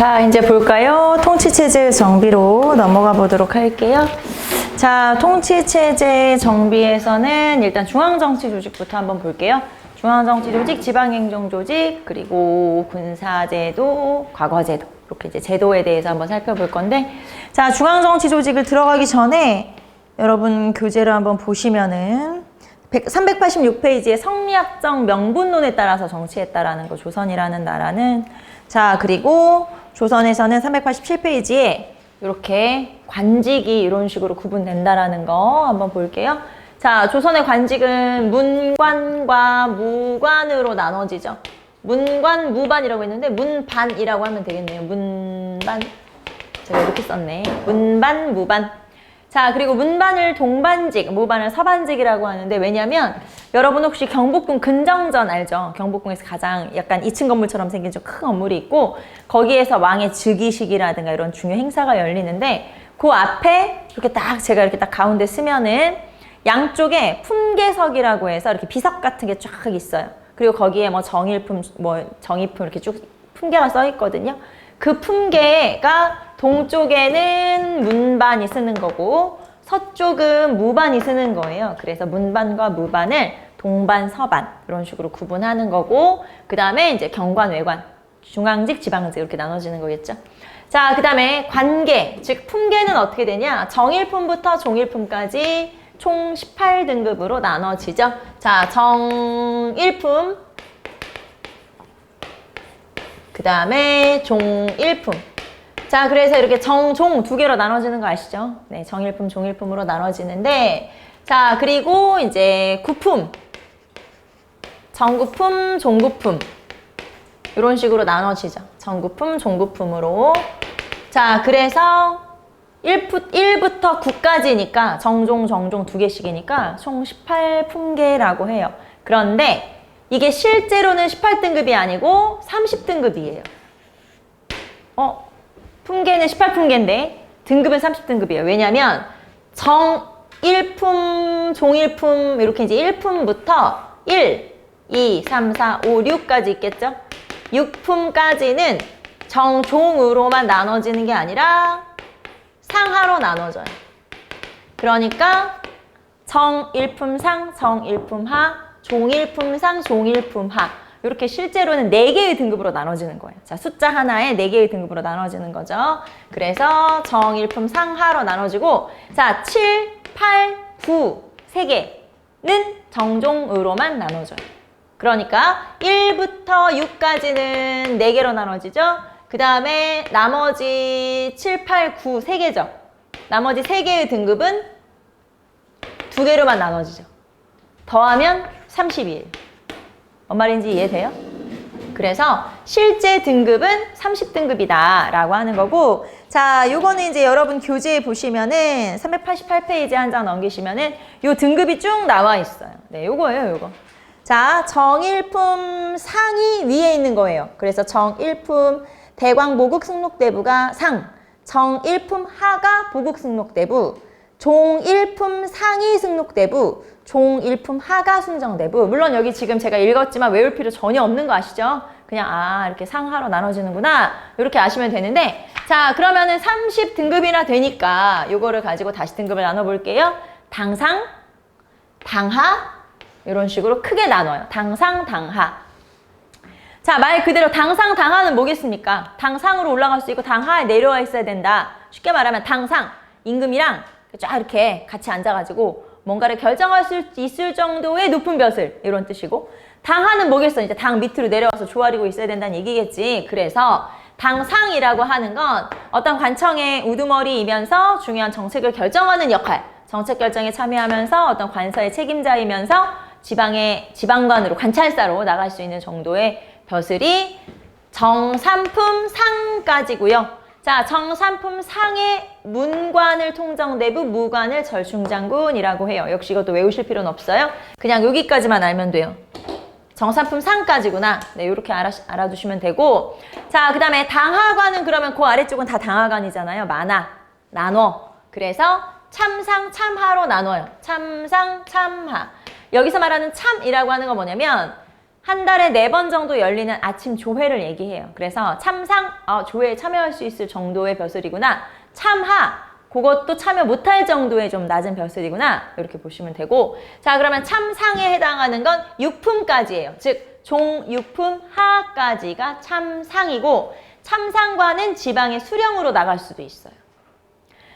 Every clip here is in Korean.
자, 이제 볼까요? 통치체제 정비로 넘어가 보도록 할게요. 자, 통치체제 정비에서는 일단 중앙정치조직부터 한번 볼게요. 중앙정치조직, 지방행정조직, 그리고 군사제도, 과거제도, 이렇게 이제 제도에 대해서 한번 살펴볼 건데, 자, 중앙정치조직을 들어가기 전에 여러분 교재를 한번 보시면은 386페이지에 성리학적 명분론에 따라서 정치했다라는 거, 조선이라는 나라는. 자, 그리고 조선에서는 387페이지에 이렇게 관직이 이런 식으로 구분된다라는 거 한번 볼게요. 자, 조선의 관직은 문관과 무관으로 나눠지죠. 문관, 무반이라고 했는데 문반이라고 하면 되겠네요. 문반. 제가 이렇게 썼네. 문반, 무반. 자, 그리고 문반을 동반직, 무반을 서반직이라고 하는데, 왜냐면 여러분 혹시 경복궁 근정전 알죠? 경복궁에서 가장 약간 2층 건물처럼 생긴 좀 큰 건물이 있고, 거기에서 왕의 즉위식이라든가 이런 중요 행사가 열리는데, 그 앞에 이렇게 딱 제가 이렇게 딱 가운데 쓰면은 양쪽에 품계석이라고 해서 이렇게 비석 같은 게 쫙 있어요. 그리고 거기에 뭐 정일품, 뭐 정의품 이렇게 쭉 품계가 써 있거든요. 그 품계가 동쪽에는 문반이 쓰는 거고 서쪽은 무반이 쓰는 거예요. 그래서 문반과 무반을 동반, 서반 이런 식으로 구분하는 거고, 그 다음에 이제 경관, 외관, 중앙직, 지방직 이렇게 나눠지는 거겠죠. 자, 그 다음에 관계, 즉 품계는 어떻게 되냐? 정일품부터 종일품까지 총 18등급으로 나눠지죠. 자, 정일품, 그 다음에 종일품. 자, 그래서 이렇게 정, 종 두 개로 나눠지는 거 아시죠? 네, 정일품, 종일품으로 나눠지는데, 자, 그리고 이제 구품, 정구품, 종구품 이런 식으로 나눠지죠. 정구품, 종구품으로. 자, 그래서 1부터 9까지니까 정종, 정종 두 개씩이니까 총 18품계라고 해요. 그런데 이게 실제로는 18등급이 아니고 30등급이에요. 품계는 18품계인데 등급은 30등급이에요. 왜냐면 정일품, 종일품 이렇게 이제 1품부터 1, 2, 3, 4, 5, 6까지 있겠죠? 6품까지는 정종으로만 나눠지는 게 아니라 상하로 나눠져요. 그러니까 정일품상, 정일품하, 종일품상, 종일품하 이렇게 실제로는 4개의 등급으로 나눠지는 거예요. 자, 숫자 하나에 4개의 등급으로 나눠지는 거죠. 그래서 정일품 상하로 나눠지고, 자, 7, 8, 9, 3개는 정종으로만 나눠져요. 그러니까 1부터 6까지는 4개로 나눠지죠. 그 다음에 나머지 7, 8, 9, 3개죠. 나머지 3개의 등급은 2개로만 나눠지죠. 더하면 32. 뭔 말인지 이해돼요? 그래서 실제 등급은 30등급이다 라고 하는 거고, 자, 요거는 이제 여러분 교재에 보시면은 388페이지 한 장 넘기시면은 요 등급이 쭉 나와 있어요. 네, 요거예요, 요거. 자, 정일품 상이 위에 있는 거예요. 그래서 정일품 대광보국 승록대부가 상, 정일품 하가 보국 승록대부, 종일품 상이 승록대부, 종일품 하가 순정대부. 물론 여기 지금 제가 읽었지만 외울 필요 전혀 없는 거 아시죠? 그냥 이렇게 상하로 나눠지는구나 이렇게 아시면 되는데, 자, 그러면은 30등급이나 되니까 요거를 가지고 다시 등급을 나눠볼게요. 당상, 당하 이런 식으로 크게 나눠요. 당상, 당하. 자, 말 그대로 당상, 당하는 뭐겠습니까? 당상으로 올라갈 수 있고 당하에 내려와 있어야 된다. 쉽게 말하면 당상, 임금이랑 쫙 이렇게 같이 앉아가지고 뭔가를 결정할 수 있을 정도의 높은 벼슬 이런 뜻이고, 당하는 뭐겠어? 이제 당 밑으로 내려와서 조아리고 있어야 된다는 얘기겠지. 그래서 당상이라고 하는 건 어떤 관청의 우두머리이면서 중요한 정책을 결정하는 역할, 정책 결정에 참여하면서 어떤 관서의 책임자이면서 지방관으로 관찰사로 나갈 수 있는 정도의 벼슬이 정삼품 상까지고요. 자, 정삼품 상의 문관을 통정대부, 무관을 절충장군이라고 해요. 역시 이것도 외우실 필요는 없어요. 그냥 여기까지만 알면 돼요. 정삼품 상까지구나. 네, 이렇게 알아두시면 되고, 자, 그 다음에 당하관은 그러면 그 아래쪽은 다 당하관이잖아요. 많아, 나눠. 그래서 참상, 참하로 나눠요. 참상, 참하. 여기서 말하는 참이라고 하는 건 뭐냐면 한 달에 4번 정도 열리는 아침 조회를 얘기해요. 그래서 참상, 조회에 참여할 수 있을 정도의 벼슬이구나. 참하, 그것도 참여 못할 정도의 좀 낮은 벼슬이구나. 이렇게 보시면 되고. 자, 그러면 참상에 해당하는 건 육품까지예요. 즉, 종육품 하까지가 참상이고, 참상과는 지방의 수령으로 나갈 수도 있어요.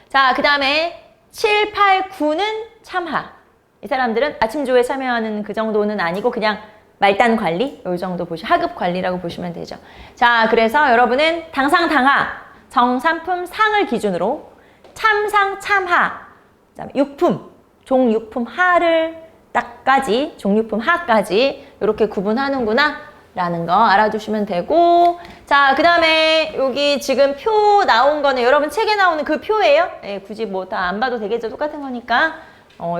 자, 그 다음에 7, 8, 9는 참하. 이 사람들은 아침 조회에 참여하는 그 정도는 아니고 그냥 말단 관리? 이 정도 하급 관리라고 보시면 되죠. 자, 그래서 여러분은 당상, 당하, 정삼품, 상을 기준으로 참상, 참하, 그다음에 육품, 종육품 하를 딱까지, 종육품 하까지 이렇게 구분하는구나 라는 거 알아두시면 되고. 자, 그 다음에 여기 지금 표 나온 거는 여러분 책에 나오는 그 표예요. 네, 굳이 뭐 다 안 봐도 되겠죠. 똑같은 거니까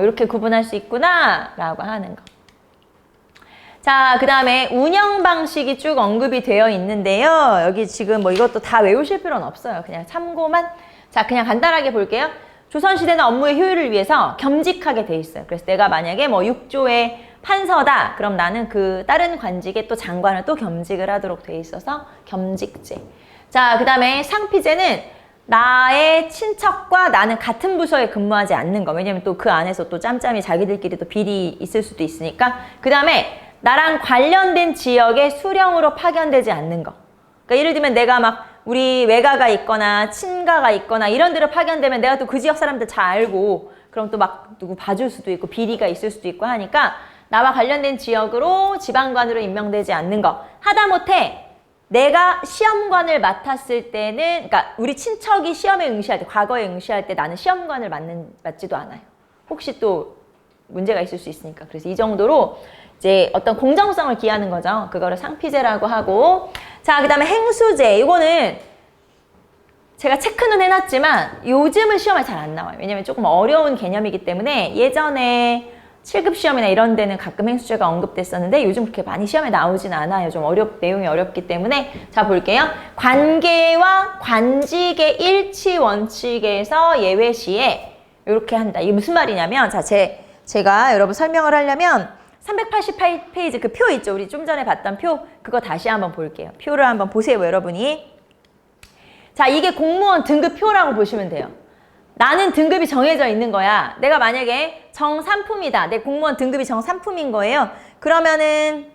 이렇게 구분할 수 있구나 라고 하는 거. 자, 그 다음에 운영 방식이 쭉 언급이 되어 있는데요. 여기 지금 뭐 이것도 다 외우실 필요는 없어요. 그냥 참고만. 자, 그냥 간단하게 볼게요. 조선시대는 업무의 효율을 위해서 겸직하게 돼 있어요. 그래서 내가 만약에 뭐 6조의 판서다. 그럼 나는 그 다른 관직에 또 장관을 또 겸직을 하도록 돼 있어서 겸직제. 자, 그 다음에 상피제는 나의 친척과 나는 같은 부서에 근무하지 않는 거. 왜냐면 또 그 안에서 또 짬짬이 자기들끼리 또 비리 있을 수도 있으니까. 그 다음에 나랑 관련된 지역에 수령으로 파견되지 않는 거. 그러니까 예를 들면 내가 막 우리 외가가 있거나 친가가 있거나 이런 데로 파견되면 내가 또 그 지역 사람들 잘 알고 그럼 또 막 누구 봐줄 수도 있고 비리가 있을 수도 있고 하니까 나와 관련된 지역으로 지방관으로 임명되지 않는 거. 하다못해 내가 시험관을 맡았을 때는, 그러니까 우리 친척이 시험에 응시할 때, 과거에 응시할 때 나는 시험관을 맡지도 않아요. 혹시 또 문제가 있을 수 있으니까. 그래서 이 정도로 이제 어떤 공정성을 기하는 거죠. 그거를 상피제라고 하고. 자, 그 다음에 행수제. 이거는 제가 체크는 해놨지만 요즘은 시험에 잘 안 나와요. 왜냐면 조금 어려운 개념이기 때문에 예전에 7급 시험이나 이런 데는 가끔 행수제가 언급됐었는데 요즘 그렇게 많이 시험에 나오진 않아요. 좀 내용이 어렵기 때문에. 자, 볼게요. 관계와 관직의 일치 원칙에서 예외 시에 이렇게 한다. 이게 무슨 말이냐면, 자, 제가 여러분 설명을 하려면 388페이지 그 표 있죠? 우리 좀 전에 봤던 표. 그거 다시 한번 볼게요. 표를 한번 보세요, 여러분이. 자, 이게 공무원 등급표라고 보시면 돼요. 나는 등급이 정해져 있는 거야. 내가 만약에 정삼품이다. 내 공무원 등급이 정삼품인 거예요. 그러면은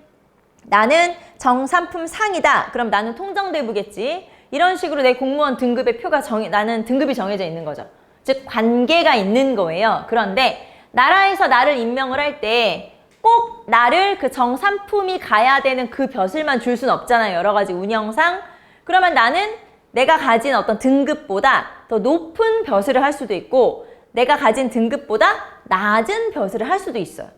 나는 정삼품 상이다. 그럼 나는 통정대부겠지. 이런 식으로 내 공무원 등급의 표가 나는 등급이 정해져 있는 거죠. 즉 관계가 있는 거예요. 그런데 나라에서 나를 임명을 할 때 꼭 나를 그 정삼품이 가야 되는 그 벼슬만 줄 수는 없잖아요. 여러 가지 운영상. 그러면 나는 내가 가진 어떤 등급보다 더 높은 벼슬을 할 수도 있고 내가 가진 등급보다 낮은 벼슬을 할 수도 있어요.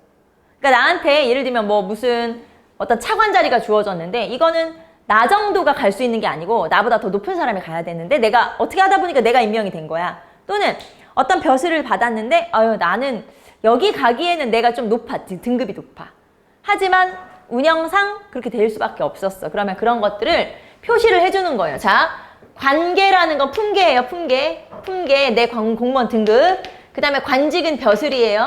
그러니까 나한테 예를 들면 뭐 무슨 어떤 차관 자리가 주어졌는데 이거는 나 정도가 갈 수 있는 게 아니고 나보다 더 높은 사람이 가야 되는데 내가 어떻게 하다 보니까 내가 임명이 된 거야. 또는 어떤 벼슬을 받았는데 나는 여기 가기에는 내가 좀 높아. 등급이 높아. 하지만 운영상 그렇게 될 수밖에 없었어. 그러면 그런 것들을 표시를 해주는 거예요. 자, 관계라는 건 품계예요. 품계 내 공무원 등급. 그 다음에 관직은 벼슬이에요.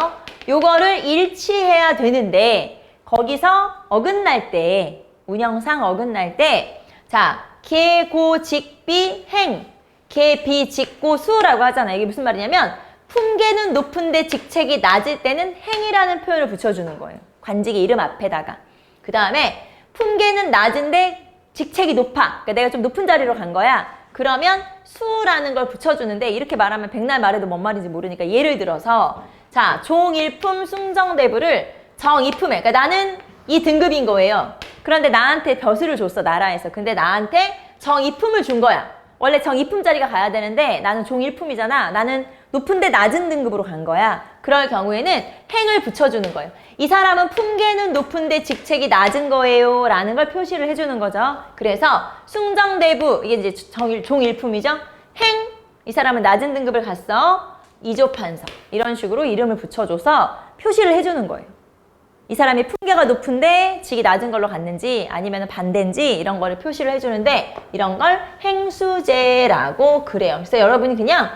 요거를 일치해야 되는데 거기서 어긋날 때, 운영상 어긋날 때, 자, 계고 직비 행, 계비 직고 수라고 하잖아요. 이게 무슨 말이냐면 품계는 높은데 직책이 낮을 때는 행이라는 표현을 붙여주는 거예요. 관직의 이름 앞에다가. 그 다음에 품계는 낮은데 직책이 높아. 그러니까 내가 좀 높은 자리로 간 거야. 그러면 수라는 걸 붙여주는데 이렇게 말하면 백날 말해도 뭔 말인지 모르니까 예를 들어서 자, 종일품 숭정대부를 정이품에, 그러니까 나는 이 등급인 거예요. 그런데 나한테 벼슬을 줬어, 나라에서. 근데 나한테 정이품을 준 거야. 원래 정이품 자리가 가야 되는데 나는 종일품이잖아. 나는 높은데 낮은 등급으로 간 거야. 그럴 경우에는 행을 붙여주는 거예요. 이 사람은 품계는 높은데 직책이 낮은 거예요 라는 걸 표시를 해주는 거죠. 그래서 숭정대부, 이게 이제 종일품이죠. 행, 이 사람은 낮은 등급을 갔어. 이조판서, 이런 식으로 이름을 붙여줘서 표시를 해주는 거예요. 이 사람이 품계가 높은데 직이 낮은 걸로 갔는지 아니면 반대인지 이런 거를 표시를 해주는데 이런 걸 행수제라고 그래요. 그래서 여러분이 그냥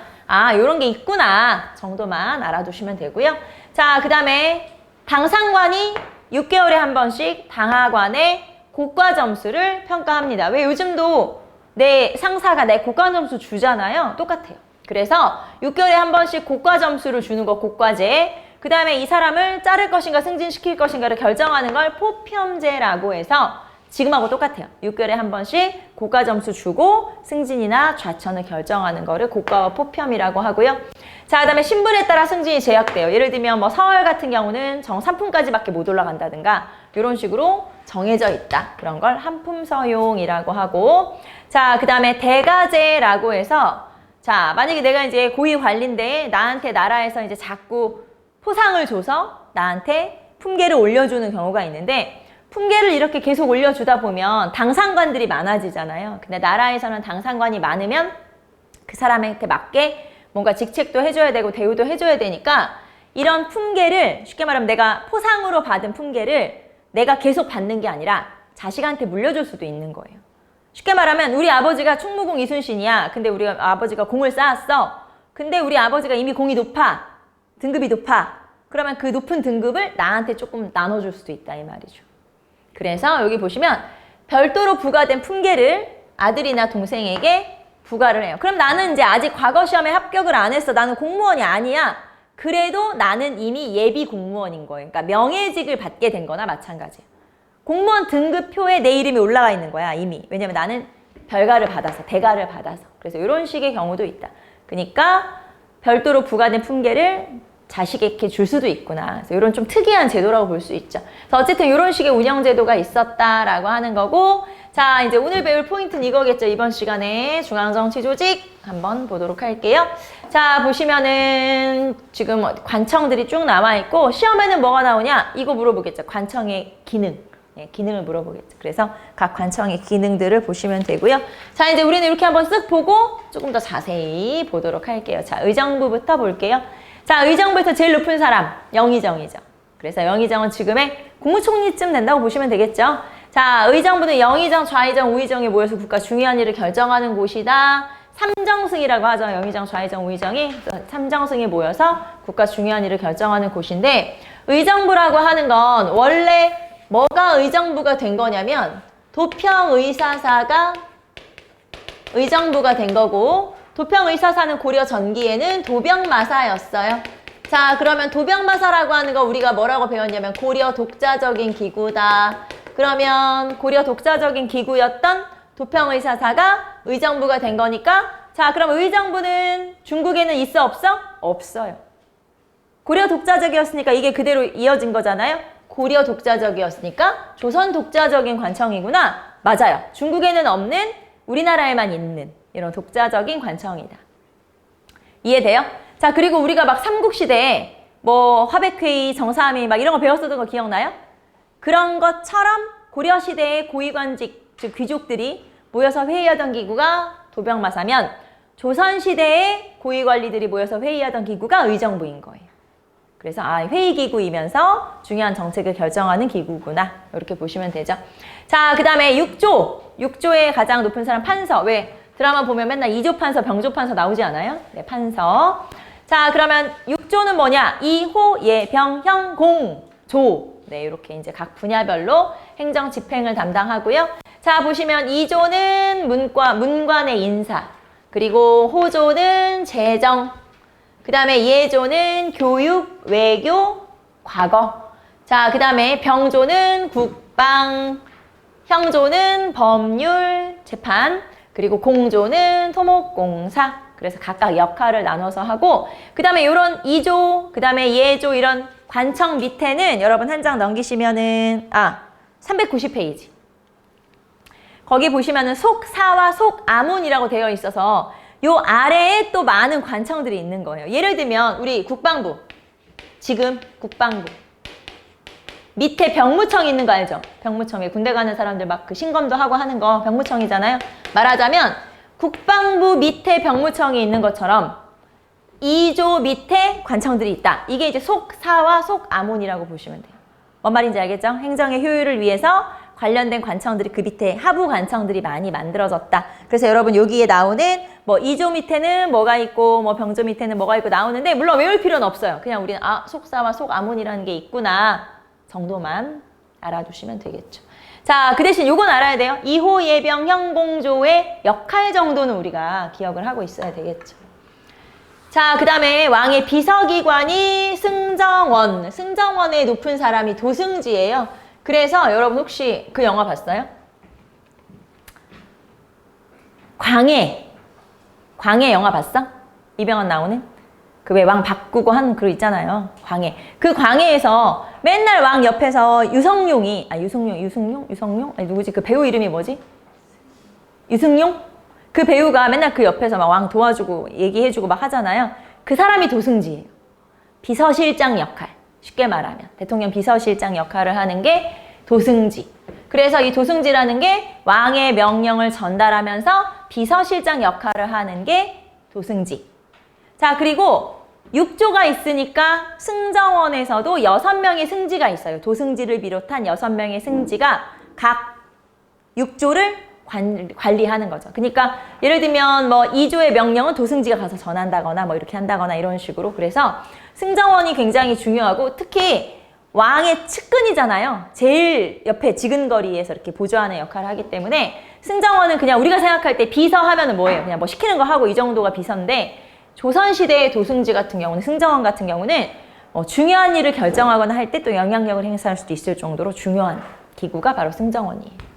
요런 게 있구나 정도만 알아두시면 되고요. 자, 그 다음에 당상관이 6개월에 한 번씩 당하관의 고과 점수를 평가합니다. 왜 요즘도 내 상사가 내 고과 점수 주잖아요. 똑같아요. 그래서 6개월에 한 번씩 고과 점수를 주는 거 고과제. 그 다음에 이 사람을 자를 것인가 승진시킬 것인가를 결정하는 걸 포평제라고 해서 지금하고 똑같아요. 6개월에 한 번씩 고과 점수 주고 승진이나 좌천을 결정하는 거를 고과와 포평이라고 하고요. 자, 그 다음에 신분에 따라 승진이 제약돼요. 예를 들면 뭐 서울 같은 경우는 정 3품까지밖에 못 올라간다든가 이런 식으로 정해져 있다. 그런 걸 한품서용이라고 하고, 자, 그 다음에 대가제라고 해서, 자, 만약에 내가 이제 고위 관리인데 나한테 나라에서 이제 자꾸 포상을 줘서 나한테 품계를 올려주는 경우가 있는데, 품계를 이렇게 계속 올려주다 보면 당상관들이 많아지잖아요. 근데 나라에서는 당상관이 많으면 그 사람한테 맞게 뭔가 직책도 해줘야 되고 대우도 해줘야 되니까 이런 품계를 쉽게 말하면 내가 포상으로 받은 품계를 내가 계속 받는 게 아니라 자식한테 물려줄 수도 있는 거예요. 쉽게 말하면 우리 아버지가 충무공 이순신이야. 근데 우리 아버지가 공을 쌓았어. 근데 우리 아버지가 이미 공이 높아. 등급이 높아. 그러면 그 높은 등급을 나한테 조금 나눠줄 수도 있다 이 말이죠. 그래서 여기 보시면 별도로 부과된 품계를 아들이나 동생에게 부과를 해요. 그럼 나는 이제 아직 과거 시험에 합격을 안 했어. 나는 공무원이 아니야. 그래도 나는 이미 예비 공무원인 거예요. 그러니까 명예직을 받게 된 거나 마찬가지예요. 공무원 등급표에 내 이름이 올라가 있는 거야, 이미. 왜냐면 나는 별가를 받아서, 대가를 받아서. 그래서 이런 식의 경우도 있다. 그러니까 별도로 부과된 품계를 자식에게 줄 수도 있구나. 그래서 이런 좀 특이한 제도라고 볼 수 있죠. 그래서 어쨌든 이런 식의 운영제도가 있었다라고 하는 거고, 자, 이제 오늘 배울 포인트는 이거겠죠. 이번 시간에 중앙정치조직 한번 보도록 할게요. 자, 보시면은 지금 관청들이 쭉 나와 있고, 시험에는 뭐가 나오냐? 이거 물어보겠죠. 관청의 기능. 네, 기능을 물어보겠죠. 그래서 각 관청의 기능들을 보시면 되고요. 자, 이제 우리는 이렇게 한번 쓱 보고 조금 더 자세히 보도록 할게요. 자, 의정부부터 볼게요. 자, 의정부에서 제일 높은 사람, 영의정이죠. 그래서 영의정은 지금의 국무총리쯤 된다고 보시면 되겠죠. 자, 의정부는 영의정, 좌의정, 우의정이 모여서 국가 중요한 일을 결정하는 곳이다. 삼정승이라고 하죠. 영의정, 좌의정, 우의정이 삼정승이 모여서 국가 중요한 일을 결정하는 곳인데, 의정부라고 하는 건 원래 뭐가 의정부가 된 거냐면 도평의사사가 의정부가 된 거고, 도평의사사는 고려 전기에는 도병마사였어요. 자, 그러면 도병마사라고 하는 거 우리가 뭐라고 배웠냐면 고려 독자적인 기구다. 그러면 고려 독자적인 기구였던 도평의사사가 의정부가 된 거니까, 자, 그럼 의정부는 중국에는 있어 없어? 없어요. 고려 독자적이었으니까 이게 그대로 이어진 거잖아요. 고려 독자적이었으니까 조선 독자적인 관청이구나. 맞아요. 중국에는 없는 우리나라에만 있는 이런 독자적인 관청이다. 이해돼요? 자, 그리고 우리가 막 삼국시대에 뭐 화백회의, 정사회의 막 이런 거 배웠었던 거 기억나요? 그런 것처럼 고려시대의 고위관직, 즉 귀족들이 모여서 회의하던 기구가 도병마사면 조선시대의 고위관리들이 모여서 회의하던 기구가 의정부인 거예요. 그래서 회의기구이면서 중요한 정책을 결정하는 기구구나. 이렇게 보시면 되죠. 자, 그 다음에 6조. 6조의 가장 높은 사람 판서. 왜? 드라마 보면 맨날 2조 판서, 병조 판서 나오지 않아요? 네, 판서. 자, 그러면 6조는 뭐냐? 이호, 예, 병, 형, 공, 조. 네, 이렇게 이제 각 분야별로 행정 집행을 담당하고요. 자, 보시면 2조는 문관의 인사. 그리고 호조는 재정. 그 다음에 예조는 교육, 외교, 과거. 자, 그 다음에 병조는 국방, 형조는 법률, 재판, 그리고 공조는 토목공사. 그래서 각각 역할을 나눠서 하고, 그 다음에 이런 2조, 그 다음에 예조 이런 관청 밑에는 여러분 한 장 넘기시면은 390페이지. 거기 보시면은 속사와 속아문이라고 되어 있어서 요 아래에 또 많은 관청들이 있는 거예요. 예를 들면 우리 국방부, 지금 국방부 밑에 병무청 있는 거 알죠? 병무청에 군대 가는 사람들 막 그 신검도 하고 하는 거 병무청이잖아요. 말하자면 국방부 밑에 병무청이 있는 것처럼 2조 밑에 관청들이 있다. 이게 이제 속사와 속아문이라고 보시면 돼요. 뭔 말인지 알겠죠? 행정의 효율을 위해서 관련된 관청들이 그 밑에 하부 관청들이 많이 만들어졌다. 그래서 여러분 여기에 나오는 뭐 2조 밑에는 뭐가 있고 뭐 병조 밑에는 뭐가 있고 나오는데 물론 외울 필요는 없어요. 그냥 우리는 속사와 속아문이라는 게 있구나 정도만 알아두시면 되겠죠. 자, 그 대신 요건 알아야 돼요. 2호 예병 형공조의 역할 정도는 우리가 기억을 하고 있어야 되겠죠. 자, 그 다음에 왕의 비서기관이 승정원. 승정원의 높은 사람이 도승지예요. 그래서 여러분 혹시 그 영화 봤어요? 광해. 광해 영화 봤어? 이병헌 나오는? 그 왜 왕 바꾸고 하는 그거 있잖아요. 광해. 그 광해에서 맨날 왕 옆에서 유성룡? 아니 누구지? 그 배우 이름이 뭐지? 유승용? 그 배우가 맨날 그 옆에서 막 왕 도와주고 얘기해주고 막 하잖아요. 그 사람이 도승지예요. 비서실장 역할. 쉽게 말하면 대통령 비서실장 역할을 하는 게 도승지. 그래서 이 도승지라는 게 왕의 명령을 전달하면서 비서실장 역할을 하는 게 도승지. 자, 그리고 6조가 있으니까 승정원에서도 6명의 승지가 있어요. 도승지를 비롯한 6명의 승지가 각 6조를 관리하는 거죠. 그러니까 예를 들면 뭐 2조의 명령은 도승지가 가서 전한다거나 뭐 이렇게 한다거나 이런 식으로. 그래서 승정원이 굉장히 중요하고 특히 왕의 측근이잖아요. 제일 옆에 지근거리에서 이렇게 보조하는 역할을 하기 때문에 승정원은 그냥 우리가 생각할 때 비서 하면은 뭐예요? 그냥 뭐 시키는 거 하고 이 정도가 비서인데 조선시대의 도승지 같은 경우는 승정원 같은 경우는 중요한 일을 결정하거나 할 때 또 영향력을 행사할 수도 있을 정도로 중요한 기구가 바로 승정원이에요.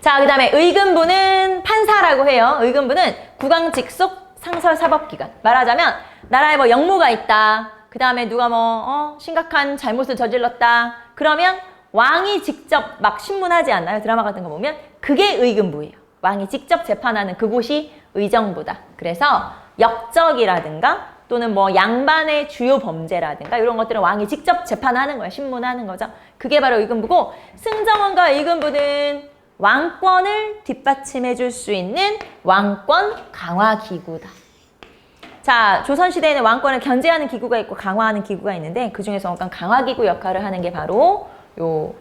자, 그 다음에 의금부는 판사라고 해요. 의금부는 국왕 직속 상설사법기관. 말하자면 나라에 뭐 역모가 있다. 그 다음에 누가 뭐 심각한 잘못을 저질렀다. 그러면 왕이 직접 막 신문하지 않나요? 드라마 같은 거 보면 그게 의금부예요. 왕이 직접 재판하는 그곳이 의정부다. 그래서 역적이라든가 또는 뭐 양반의 주요 범죄라든가 이런 것들은 왕이 직접 재판하는 거예요. 신문하는 거죠. 그게 바로 의금부고 승정원과 의금부는 왕권을 뒷받침해 줄 수 있는 왕권 강화 기구다. 자, 조선시대에는 왕권을 견제하는 기구가 있고 강화하는 기구가 있는데 그중에서 왕권 강화 기구 역할을 하는 게 바로 요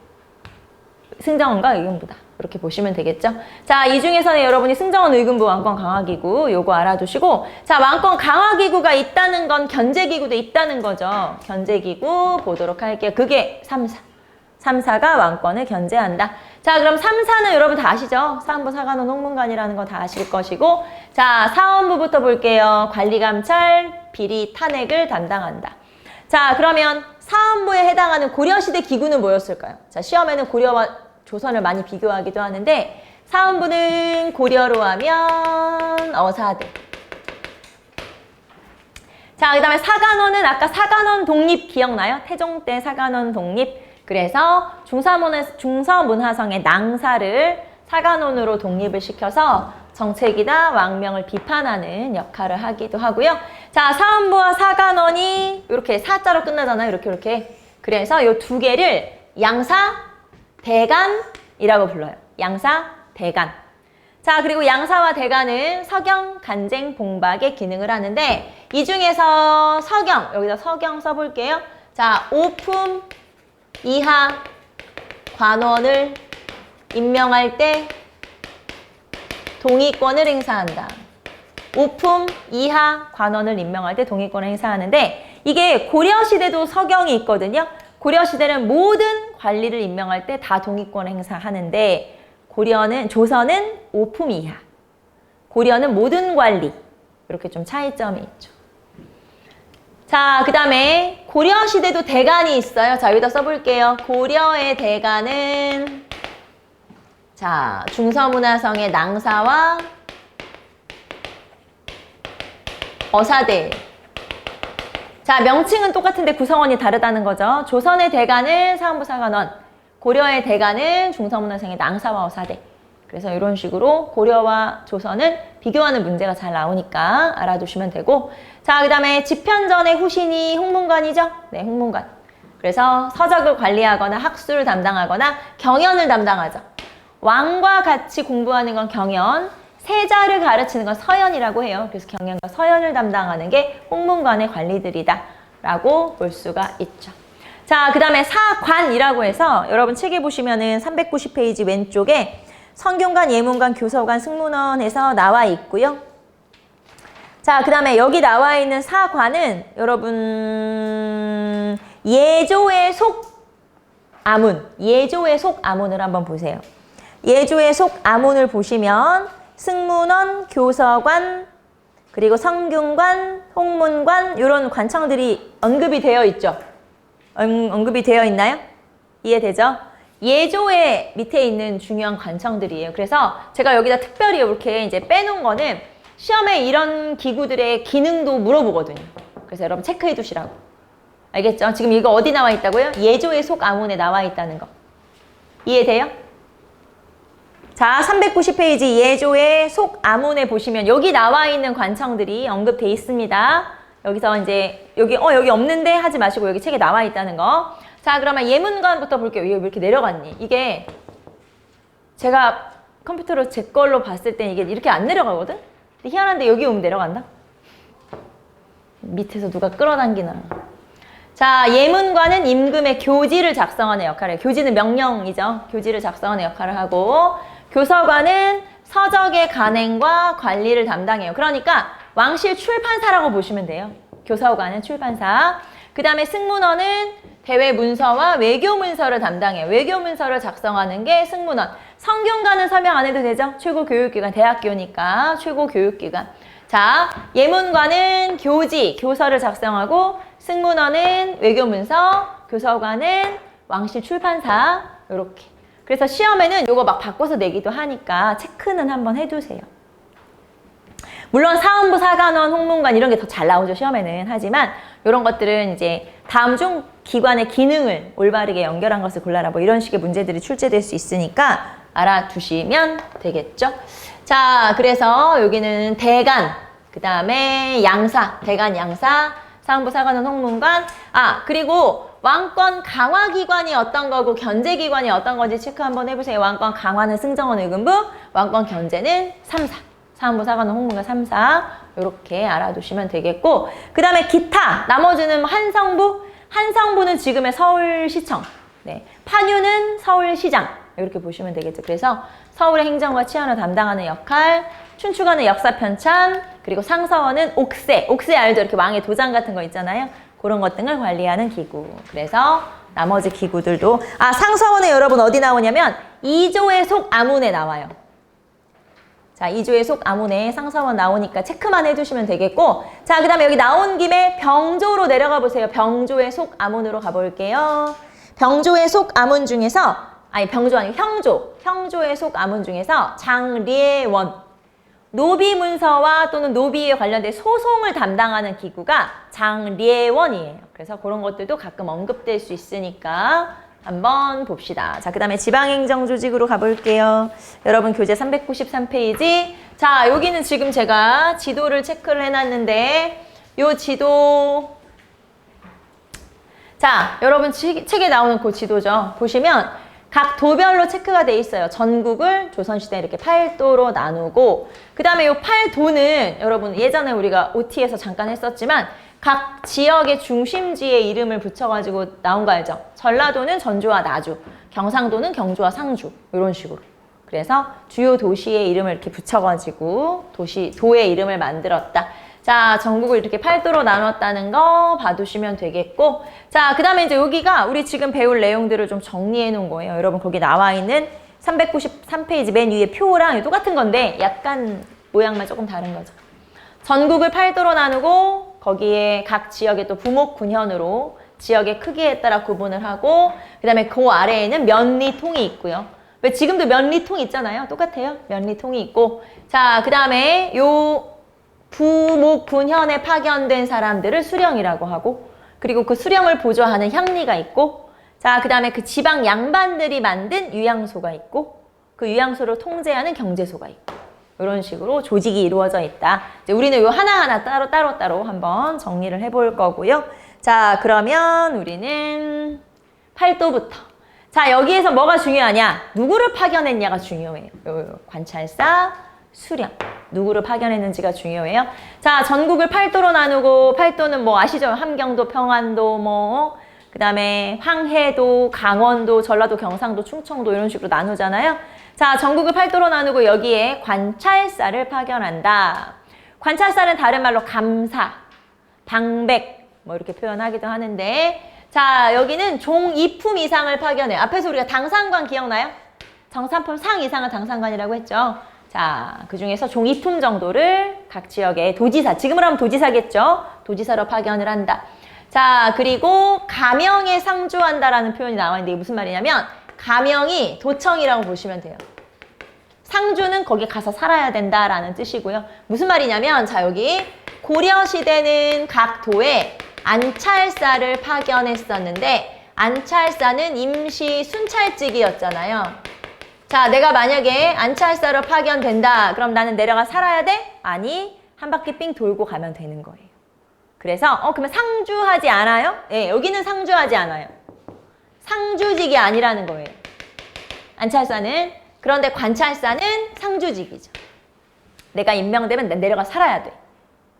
승정원과 의금부다. 이렇게 보시면 되겠죠. 자, 이 중에서는 여러분이 승정원, 의금부, 왕권 강화 기구 요거 알아두시고 자, 왕권 강화 기구가 있다는 건 견제 기구도 있다는 거죠. 견제 기구 보도록 할게요. 그게 3사. 3사가 왕권을 견제한다. 자, 그럼 3사는 여러분 다 아시죠? 사헌부, 사관원, 홍문관이라는 거 다 아실 것이고 자, 사헌부부터 볼게요. 관리, 감찰, 비리, 탄핵을 담당한다. 자, 그러면 사헌부에 해당하는 고려시대 기구는 뭐였을까요? 자, 시험에는 고려와 조선을 많이 비교하기도 하는데 사헌부는 고려로 하면 어사대. 자, 그 다음에 사관원은 아까 사관원 독립 기억나요? 태종 때 사관원 독립. 그래서 중서문화성의 낭사를 사관원으로 독립을 시켜서 정책이나 왕명을 비판하는 역할을 하기도 하고요. 자, 사헌부와 사관원이 이렇게 사자로 끝나잖아요. 이렇게. 그래서 이 두 개를 양사, 대간이라고 불러요. 양사, 대간. 자, 그리고 양사와 대간은 서경, 간쟁, 봉박의 기능을 하는데 이 중에서 서경, 여기다 서경 써볼게요. 자, 오품 이하 관원을 임명할 때 동의권을 행사한다. 오품 이하 관원을 임명할 때 동의권을 행사하는데 이게 고려시대도 서경이 있거든요. 고려시대는 모든 관리를 임명할 때 다 동의권을 행사하는데 조선은 오품 이하. 고려는 모든 관리. 이렇게 좀 차이점이 있죠. 자, 그 다음에 고려시대도 대간이 있어요. 자, 여기다 써볼게요. 고려의 대간은 자, 중서문화성의 낭사와 어사대. 자, 명칭은 똑같은데 구성원이 다르다는 거죠. 조선의 대간은 사헌부, 사관원, 고려의 대간은 중서문화성의 낭사와 어사대. 그래서 이런 식으로 고려와 조선은 비교하는 문제가 잘 나오니까 알아두시면 되고 자, 그 다음에 집현전의 후신이 홍문관이죠? 네, 홍문관. 그래서 서적을 관리하거나 학술을 담당하거나 경연을 담당하죠. 왕과 같이 공부하는 건 경연, 세자를 가르치는 건 서연이라고 해요. 그래서 경연과 서연을 담당하는 게 홍문관의 관리들이다 라고 볼 수가 있죠. 자, 그 다음에 사관이라고 해서 여러분 책에 보시면은 390페이지 왼쪽에 성균관, 예문관, 교서관, 승문원에서 나와 있고요. 자, 그 다음에 여기 나와 있는 사관은 여러분 예조의 속 아문, 예조의 속 아문을 한번 보세요. 예조의 속 아문을 보시면 승문원, 교서관, 그리고 성균관, 홍문관 이런 관청들이 언급이 되어 있죠. 언급이 되어 있나요? 이해되죠? 예조의 밑에 있는 중요한 관청들이에요. 그래서 제가 여기다 특별히 이렇게 이제 빼놓은 거는 시험에 이런 기구들의 기능도 물어보거든요. 그래서 여러분 체크해 두시라고. 알겠죠? 지금 이거 어디 나와 있다고요? 예조의 속 아문에 나와 있다는 거. 이해돼요? 자, 390페이지 예조의 속 아문에 보시면 여기 나와 있는 관청들이 언급돼 있습니다. 여기서 이제 여기 없는데 하지 마시고 여기 책에 나와 있다는 거. 자, 그러면 예문관부터 볼게요. 왜 이렇게 내려갔니? 이게 제가 컴퓨터로 제 걸로 봤을 때 이게 이렇게 안 내려가거든? 근데 희한한데 여기 오면 내려간다? 밑에서 누가 끌어당기나. 자, 예문관은 임금의 교지를 작성하는 역할을 해요. 교지는 명령이죠. 교지를 작성하는 역할을 하고, 교서관은 서적의 간행과 관리를 담당해요. 그러니까 왕실 출판사라고 보시면 돼요. 교서관은 출판사. 그 다음에 승문원은 대외 문서와 외교 문서를 담당해요. 외교 문서를 작성하는 게 승문원. 성균관은 설명 안 해도 되죠? 최고 교육기관, 대학교니까 최고 교육기관. 자, 예문관은 교지, 교서를 작성하고, 승문원은 외교 문서, 교서관은 왕실 출판사. 이렇게. 그래서 시험에는 이거 막 바꿔서 내기도 하니까 체크는 한번 해두세요. 물론 사헌부, 사관원, 홍문관 이런 게 더 잘 나오죠, 시험에는. 하지만 이런 것들은 이제 다음 중 기관의 기능을 올바르게 연결한 것을 골라라. 뭐 이런 식의 문제들이 출제될 수 있으니까 알아두시면 되겠죠. 자, 그래서 여기는 대간, 그 다음에 양사, 대간, 양사, 사헌부, 사관원, 홍문관. 아, 그리고 왕권 강화기관이 어떤 거고 견제기관이 어떤 건지 체크 한번 해보세요. 왕권 강화는 승정원 의금부, 왕권 견제는 3사. 사헌부, 사관원, 홍문관 3사. 이렇게 알아두시면 되겠고, 그 다음에 기타, 나머지는 한성부, 한성부는 지금의 서울시청, 네, 판유는 서울시장, 이렇게 보시면 되겠죠. 그래서 서울의 행정과 치안을 담당하는 역할, 춘추관은 역사편찬, 그리고 상서원은 옥새, 옥새 알죠? 이렇게 왕의 도장 같은 거 있잖아요. 그런 것 등을 관리하는 기구. 그래서 나머지 기구들도, 아, 상서원에 여러분 어디 나오냐면 2조의 속 아문에 나와요. 자, 2조의 속 아문에 상서원 나오니까 체크만 해주시면 되겠고, 자, 그 다음에 여기 나온 김에 병조로 내려가 보세요. 병조의 속 아문으로 가볼게요. 병조의 속 아문 중에서, 아니 병조 아니고 형조의 속 아문 중에서 장례원, 노비문서와 또는 노비에 관련된 소송을 담당하는 기구가 장례원이에요. 그래서 그런 것들도 가끔 언급될 수 있으니까 한번 봅시다. 자, 그 다음에 지방행정조직으로 가볼게요. 여러분 교재 393페이지. 자, 여기는 지금 제가 지도를 체크를 해놨는데 요 지도, 자, 여러분 책에 나오는 그 지도죠. 보시면 각 도별로 체크가 돼 있어요. 전국을 조선시대 이렇게 8도로 나누고, 그 다음에 이 8도는 여러분 예전에 우리가 OT에서 잠깐 했었지만 각 지역의 중심지의 이름을 붙여가지고 나온 거 알죠? 전라도는 전주와 나주, 경상도는 경주와 상주, 이런 식으로. 그래서 주요 도시의 이름을 이렇게 붙여가지고 도의 이름을 만들었다. 자, 전국을 이렇게 8도로 나눴다는 거 봐두시면 되겠고, 자, 그 다음에 이제 여기가 우리 지금 배울 내용들을 좀 정리해 놓은 거예요. 여러분 거기 나와 있는 393페이지 맨 위에 표랑 똑같은 건데 약간 모양만 조금 다른 거죠. 전국을 8도로 나누고 거기에 각 지역의 또 부목군현으로 지역의 크기에 따라 구분을 하고, 그 다음에 그 아래에는 면리통이 있고요. 왜 지금도 면리통 있잖아요. 똑같아요. 면리통이 있고, 자, 그 다음에 요 부목군현에 파견된 사람들을 수령이라고 하고, 그리고 그 수령을 보조하는 향리가 있고, 자, 그 다음에 그 지방 양반들이 만든 유양소가 있고, 그 유양소를 통제하는 경제소가 있고, 이런 식으로 조직이 이루어져 있다. 이제 우리는 요 하나하나 따로 한번 정리를 해볼 거고요. 자, 그러면 우리는 8도부터. 자, 여기에서 뭐가 중요하냐? 누구를 파견했냐가 중요해요. 요 관찰사, 수령. 누구를 파견했는지가 중요해요. 자, 전국을 8도로 나누고, 8도는 뭐 아시죠? 함경도, 평안도, 뭐, 그 다음에 황해도, 강원도, 전라도, 경상도, 충청도 이런 식으로 나누잖아요. 자, 전국을 8도로 나누고 여기에 관찰사를 파견한다. 관찰사는 다른 말로 감사, 방백 뭐 이렇게 표현하기도 하는데, 자, 여기는 종 2품 이상을 파견해요. 앞에서 우리가 당상관 기억나요? 정산품 상 이상은 당상관이라고 했죠. 자, 그 중에서 종 2품 정도를 각 지역의 도지사, 지금으로 하면 도지사겠죠? 도지사로 파견을 한다. 자, 그리고 가명에 상주한다라는 표현이 나와 있는데 이게 무슨 말이냐면 가명이 도청이라고 보시면 돼요. 상주는 거기 가서 살아야 된다라는 뜻이고요. 무슨 말이냐면 자, 여기 고려시대는 각 도에 안찰사를 파견했었는데 안찰사는 임시 순찰직이었잖아요. 자, 내가 만약에 안찰사로 파견된다. 그럼 나는 내려가 살아야 돼? 아니, 한 바퀴 삥 돌고 가면 되는 거예요. 그래서 그러면 상주하지 않아요? 네, 여기는 상주하지 않아요. 상주직이 아니라는 거예요. 안찰사는. 그런데 관찰사는 상주직이죠. 내가 임명되면 내려가 살아야 돼.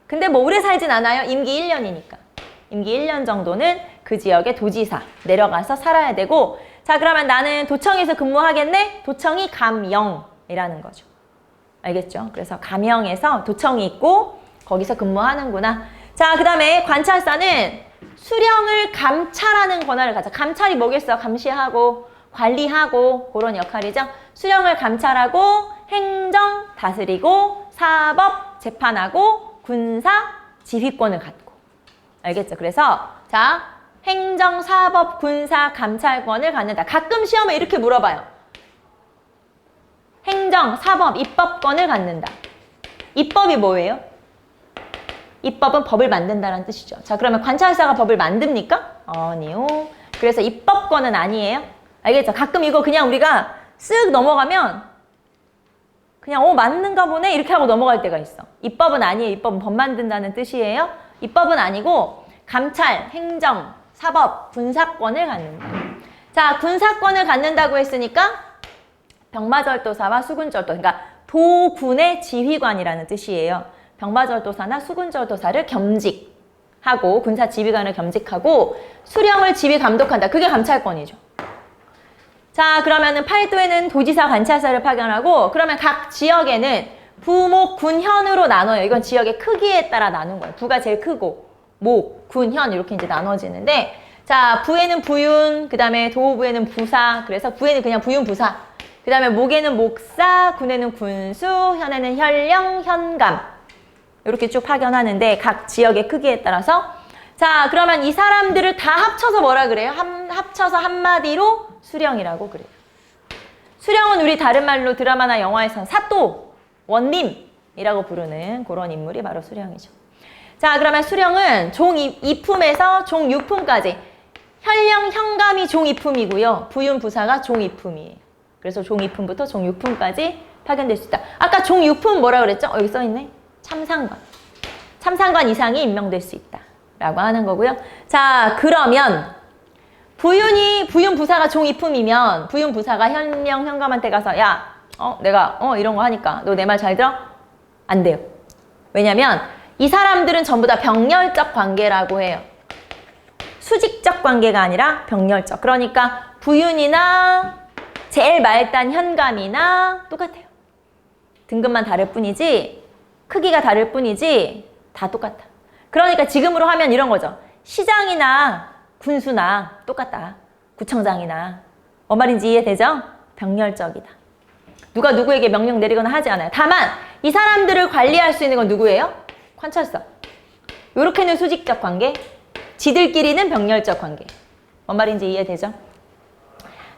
근데 뭐 오래 살진 않아요. 임기 1년이니까. 임기 1년 정도는 그 지역의 도지사 내려가서 살아야 되고 자, 그러면 나는 도청에서 근무하겠네? 도청이 감영이라는 거죠. 알겠죠? 그래서 감영에서 도청이 있고 거기서 근무하는구나. 자, 그 다음에 관찰사는 수령을 감찰하는 권한을 가져. 감찰이 뭐겠어? 감시하고 관리하고 그런 역할이죠. 수령을 감찰하고 행정 다스리고 사법 재판하고 군사 지휘권을 갖고. 알겠죠? 그래서 자, 행정, 사법, 군사, 감찰권을 갖는다. 가끔 시험에 이렇게 물어봐요. 행정, 사법, 입법권을 갖는다. 입법이 뭐예요? 입법은 법을 만든다는 뜻이죠. 자, 그러면 관찰사가 법을 만듭니까? 아니요. 그래서 입법권은 아니에요. 알겠죠? 가끔 이거 그냥 우리가 쓱 넘어가면 그냥 맞는가 보네 이렇게 하고 넘어갈 때가 있어. 입법은 아니에요. 입법은 법 만든다는 뜻이에요. 입법은 아니고 감찰, 행정, 사법, 군사권을 갖는다. 자, 군사권을 갖는다고 했으니까 병마절도사와 수군절도, 그러니까 도군의 지휘관이라는 뜻이에요. 병마절도사나 수군절도사를 겸직하고 군사 지휘관을 겸직하고 수령을 지휘 감독한다. 그게 감찰권이죠. 자, 그러면은 팔도에는 도지사 관찰사를 파견하고 그러면 각 지역에는 부목, 군, 현으로 나눠요. 이건 지역의 크기에 따라 나눈 거예요. 부가 제일 크고 목, 군, 현 이렇게 이제 나눠지는데 자, 부에는 부윤, 그 다음에 도부에는 부사, 그래서 부에는 그냥 부윤, 부사, 그 다음에 목에는 목사, 군에는 군수, 현에는 현령, 현감 이렇게 쭉 파견하는데 각 지역의 크기에 따라서 자, 그러면 이 사람들을 다 합쳐서 뭐라 그래요? 합쳐서 한마디로 수령이라고 그래요. 수령은 우리 다른 말로 드라마나 영화에서는 사또, 원림이라고 부르는 그런 인물이 바로 수령이죠. 자, 그러면 수령은 종 2품에서 종 6품까지 현령, 현감이 종 2품이고요. 부윤, 부사가 종 2품이에요. 그래서 종 2품부터 종 6품까지 파견될 수 있다. 아까 종 6품 뭐라 그랬죠? 여기 써있네. 참상관. 참상관 이상이 임명될 수 있다. 라고 하는 거고요. 자, 그러면 부윤 부사가 종 2품이면 부윤 부사가 현령, 현감한테 가서 야, 내가 이런 거 하니까 너 내 말 잘 들어? 안 돼요. 왜냐면 이 사람들은 전부 다 병렬적 관계라고 해요. 수직적 관계가 아니라 병렬적. 그러니까 부윤이나 제일 말단 현감이나 똑같아요. 등급만 다를 뿐이지 크기가 다를 뿐이지 다 똑같아. 그러니까 지금으로 하면 이런 거죠. 시장이나 군수나 똑같다. 구청장이나. 뭔 말인지 이해되죠? 병렬적이다. 누가 누구에게 명령 내리거나 하지 않아요. 다만 이 사람들을 관리할 수 있는 건 누구예요? 관찰사. 요렇게는 수직적 관계, 지들끼리는 병렬적 관계. 뭔 말인지 이해되죠?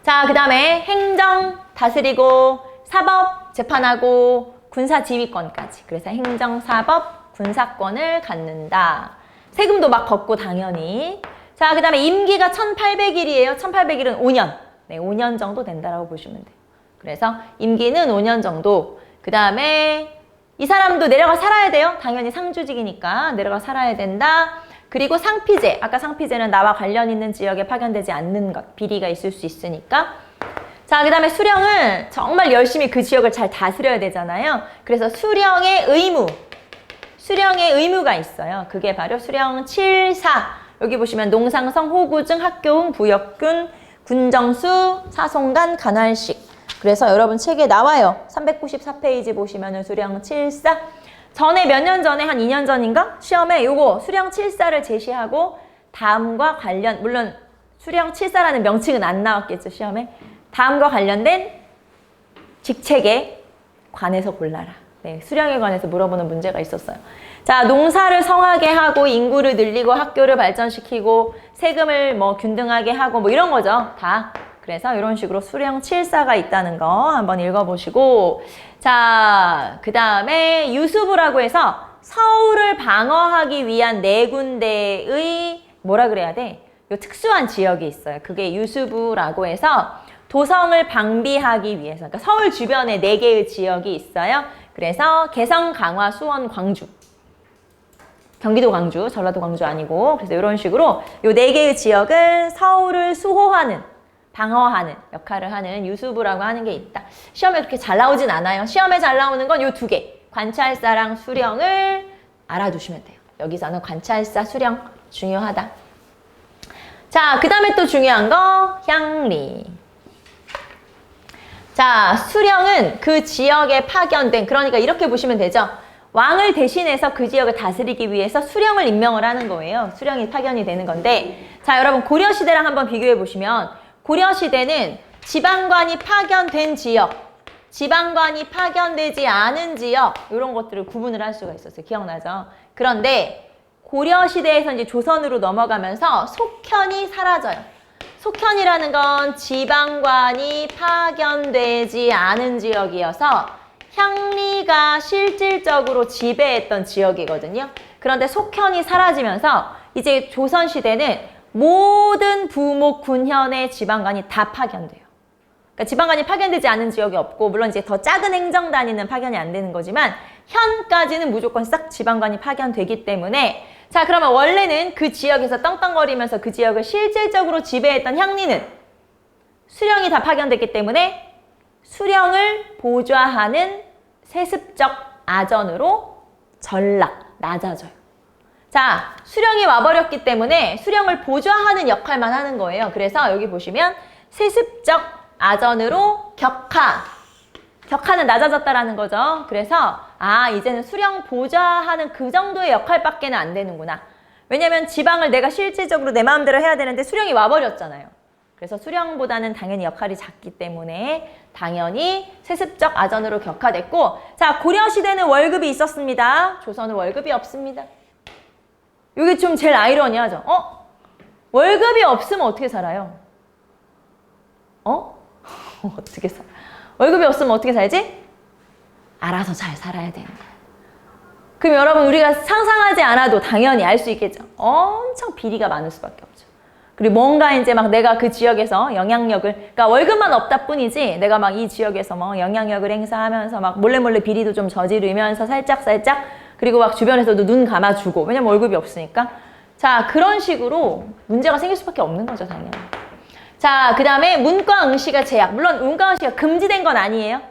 자, 그 다음에 행정, 다스리고 사법, 재판하고 군사 지휘권까지. 그래서 행정, 사법, 군사권을 갖는다. 세금도 막 걷고 당연히. 자, 그 다음에 임기가 1800일이에요. 1800일은 5년. 네, 5년 정도 된다라고 보시면 돼요. 그래서 임기는 5년 정도. 그 다음에 이 사람도 내려가 살아야 돼요. 당연히 상주직이니까 내려가 살아야 된다. 그리고 상피제. 아까 상피제는 나와 관련 있는 지역에 파견되지 않는 것. 비리가 있을 수 있으니까. 자, 그 다음에 수령은 정말 열심히 그 지역을 잘 다스려야 되잖아요. 그래서 수령의 의무가 있어요. 그게 바로 수령 7사. 여기 보시면 농상성, 호구증, 학교흥, 부역군, 군정수, 사송간, 간활식. 그래서 여러분 책에 나와요. 394페이지 보시면은 수령 7사. 전에 몇 년 전에 한 2년 전인가? 시험에 요거 수령 7사를 제시하고 다음과 관련, 물론 수령 7사라는 명칭은 안 나왔겠죠, 시험에. 다음과 관련된 직책에 관해서 골라라. 네, 수령에 관해서 물어보는 문제가 있었어요. 자, 농사를 성하게 하고 인구를 늘리고 학교를 발전시키고 세금을 뭐 균등하게 하고 뭐 이런 거죠. 다. 그래서 이런 식으로 수령 7사가 있다는 거 한번 읽어보시고, 자, 그 다음에 유수부라고 해서 서울을 방어하기 위한 네 군데의 뭐라 그래야 돼? 요 특수한 지역이 있어요. 그게 유수부라고 해서 도성을 방비하기 위해서, 그러니까 서울 주변에 4개의 지역이 있어요. 그래서 개성, 강화, 수원, 광주. 경기도 광주, 전라도 광주 아니고, 그래서 이런 식으로 요 4개의 지역은 서울을 수호하는, 방어하는 역할을 하는 유수부라고 하는 게 있다. 시험에 그렇게 잘 나오진 않아요. 시험에 잘 나오는 건 요 2개. 관찰사랑 수령을 알아두시면 돼요. 여기서는 관찰사, 수령 중요하다. 자, 그 다음에 또 중요한 거 향리. 자, 수령은 그 지역에 파견된, 그러니까 이렇게 보시면 되죠. 왕을 대신해서 그 지역을 다스리기 위해서 수령을 임명을 하는 거예요. 수령이 파견이 되는 건데, 자, 여러분 고려시대랑 한번 비교해 보시면 고려시대는 지방관이 파견된 지역, 지방관이 파견되지 않은 지역, 이런 것들을 구분을 할 수가 있었어요. 기억나죠? 그런데 고려시대에서 이제 조선으로 넘어가면서 속현이 사라져요. 속현이라는 건 지방관이 파견되지 않은 지역이어서 향리가 실질적으로 지배했던 지역이거든요. 그런데 속현이 사라지면서 이제 조선시대는 모든 부목 군현의 지방관이 다 파견돼요. 그러니까 지방관이 파견되지 않은 지역이 없고, 물론 이제 더 작은 행정단위는 파견이 안 되는 거지만 현까지는 무조건 싹 지방관이 파견되기 때문에, 자, 그러면 원래는 그 지역에서 떵떵거리면서 그 지역을 실질적으로 지배했던 향리는 수령이 다 파견됐기 때문에 수령을 보좌하는 세습적 아전으로 전락, 낮아져요. 자, 수령이 와버렸기 때문에 수령을 보좌하는 역할만 하는 거예요. 그래서 여기 보시면 세습적 아전으로 격하. 격하는 낮아졌다라는 거죠. 그래서 이제는 수령 보좌하는 그 정도의 역할밖에 안 되는구나. 왜냐면 지방을 내가 실질적으로 내 마음대로 해야 되는데 수령이 와버렸잖아요. 그래서 수령보다는 당연히 역할이 작기 때문에 당연히 세습적 아전으로 격하됐고, 자, 고려시대는 월급이 있었습니다. 조선은 월급이 없습니다. 이게 좀 제일 아이러니하죠. 월급이 없으면 어떻게 살아요? 어떻게 살아? 월급이 없으면 어떻게 살지? 알아서 잘 살아야 되는 거야. 그럼 여러분, 우리가 상상하지 않아도 당연히 알 수 있겠죠. 엄청 비리가 많을 수밖에 없죠. 그리고 뭔가 이제 막 내가 그 지역에서 영향력을, 그러니까 월급만 없다 뿐이지 내가 막 이 지역에서 뭐 영향력을 행사하면서 막 몰래 비리도 좀 저지르면서 살짝 그리고 막 주변에서도 눈 감아주고, 왜냐면 월급이 없으니까. 자, 그런 식으로 문제가 생길 수밖에 없는 거죠, 당연히. 자, 그 다음에 문과 응시가 제약. 물론 문과 응시가 금지된 건 아니에요.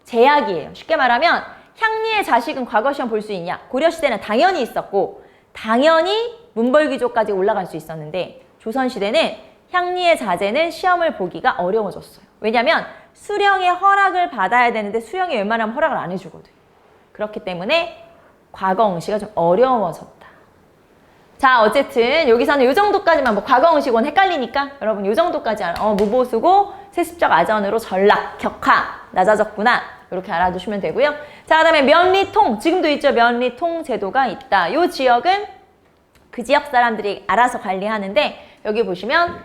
제약이에요. 쉽게 말하면 향리의 자식은 과거 시험 볼 수 있냐? 고려시대는 당연히 있었고 당연히 문벌귀족까지 올라갈 수 있었는데, 조선시대는 향리의 자제는 시험을 보기가 어려워졌어요. 왜냐면 수령의 허락을 받아야 되는데 수령이 웬만하면 허락을 안 해주거든. 그렇기 때문에 과거 응시가 좀 어려워졌다. 자, 어쨌든 여기서는 이 정도까지만, 뭐 과거 응시곤 헷갈리니까 여러분 이 정도까지 무보수고 세습적 아전으로 전락, 격하, 낮아졌구나. 이렇게 알아두시면 되고요. 자, 그 다음에 면리통. 지금도 있죠. 면리통 제도가 있다. 이 지역은 그 지역 사람들이 알아서 관리하는데, 여기 보시면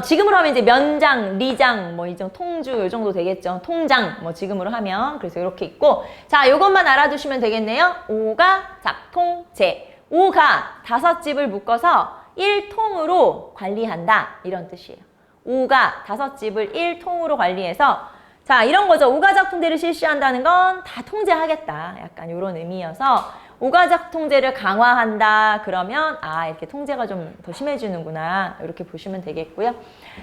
지금으로 하면 이제 면장, 리장, 뭐 이 정도 통주 이 정도 되겠죠. 통장, 뭐 지금으로 하면. 그래서 이렇게 있고, 자, 이것만 알아두시면 되겠네요. 오가 작통제. 오가 5집을 묶어서 1통으로 관리한다. 이런 뜻이에요. 오가 5집을 1통으로 관리해서, 자, 이런 거죠. 오가작 통제를 실시한다는 건 다 통제하겠다. 약간 이런 의미여서 오가작 통제를 강화한다. 그러면 이렇게 통제가 좀 더 심해지는구나. 이렇게 보시면 되겠고요.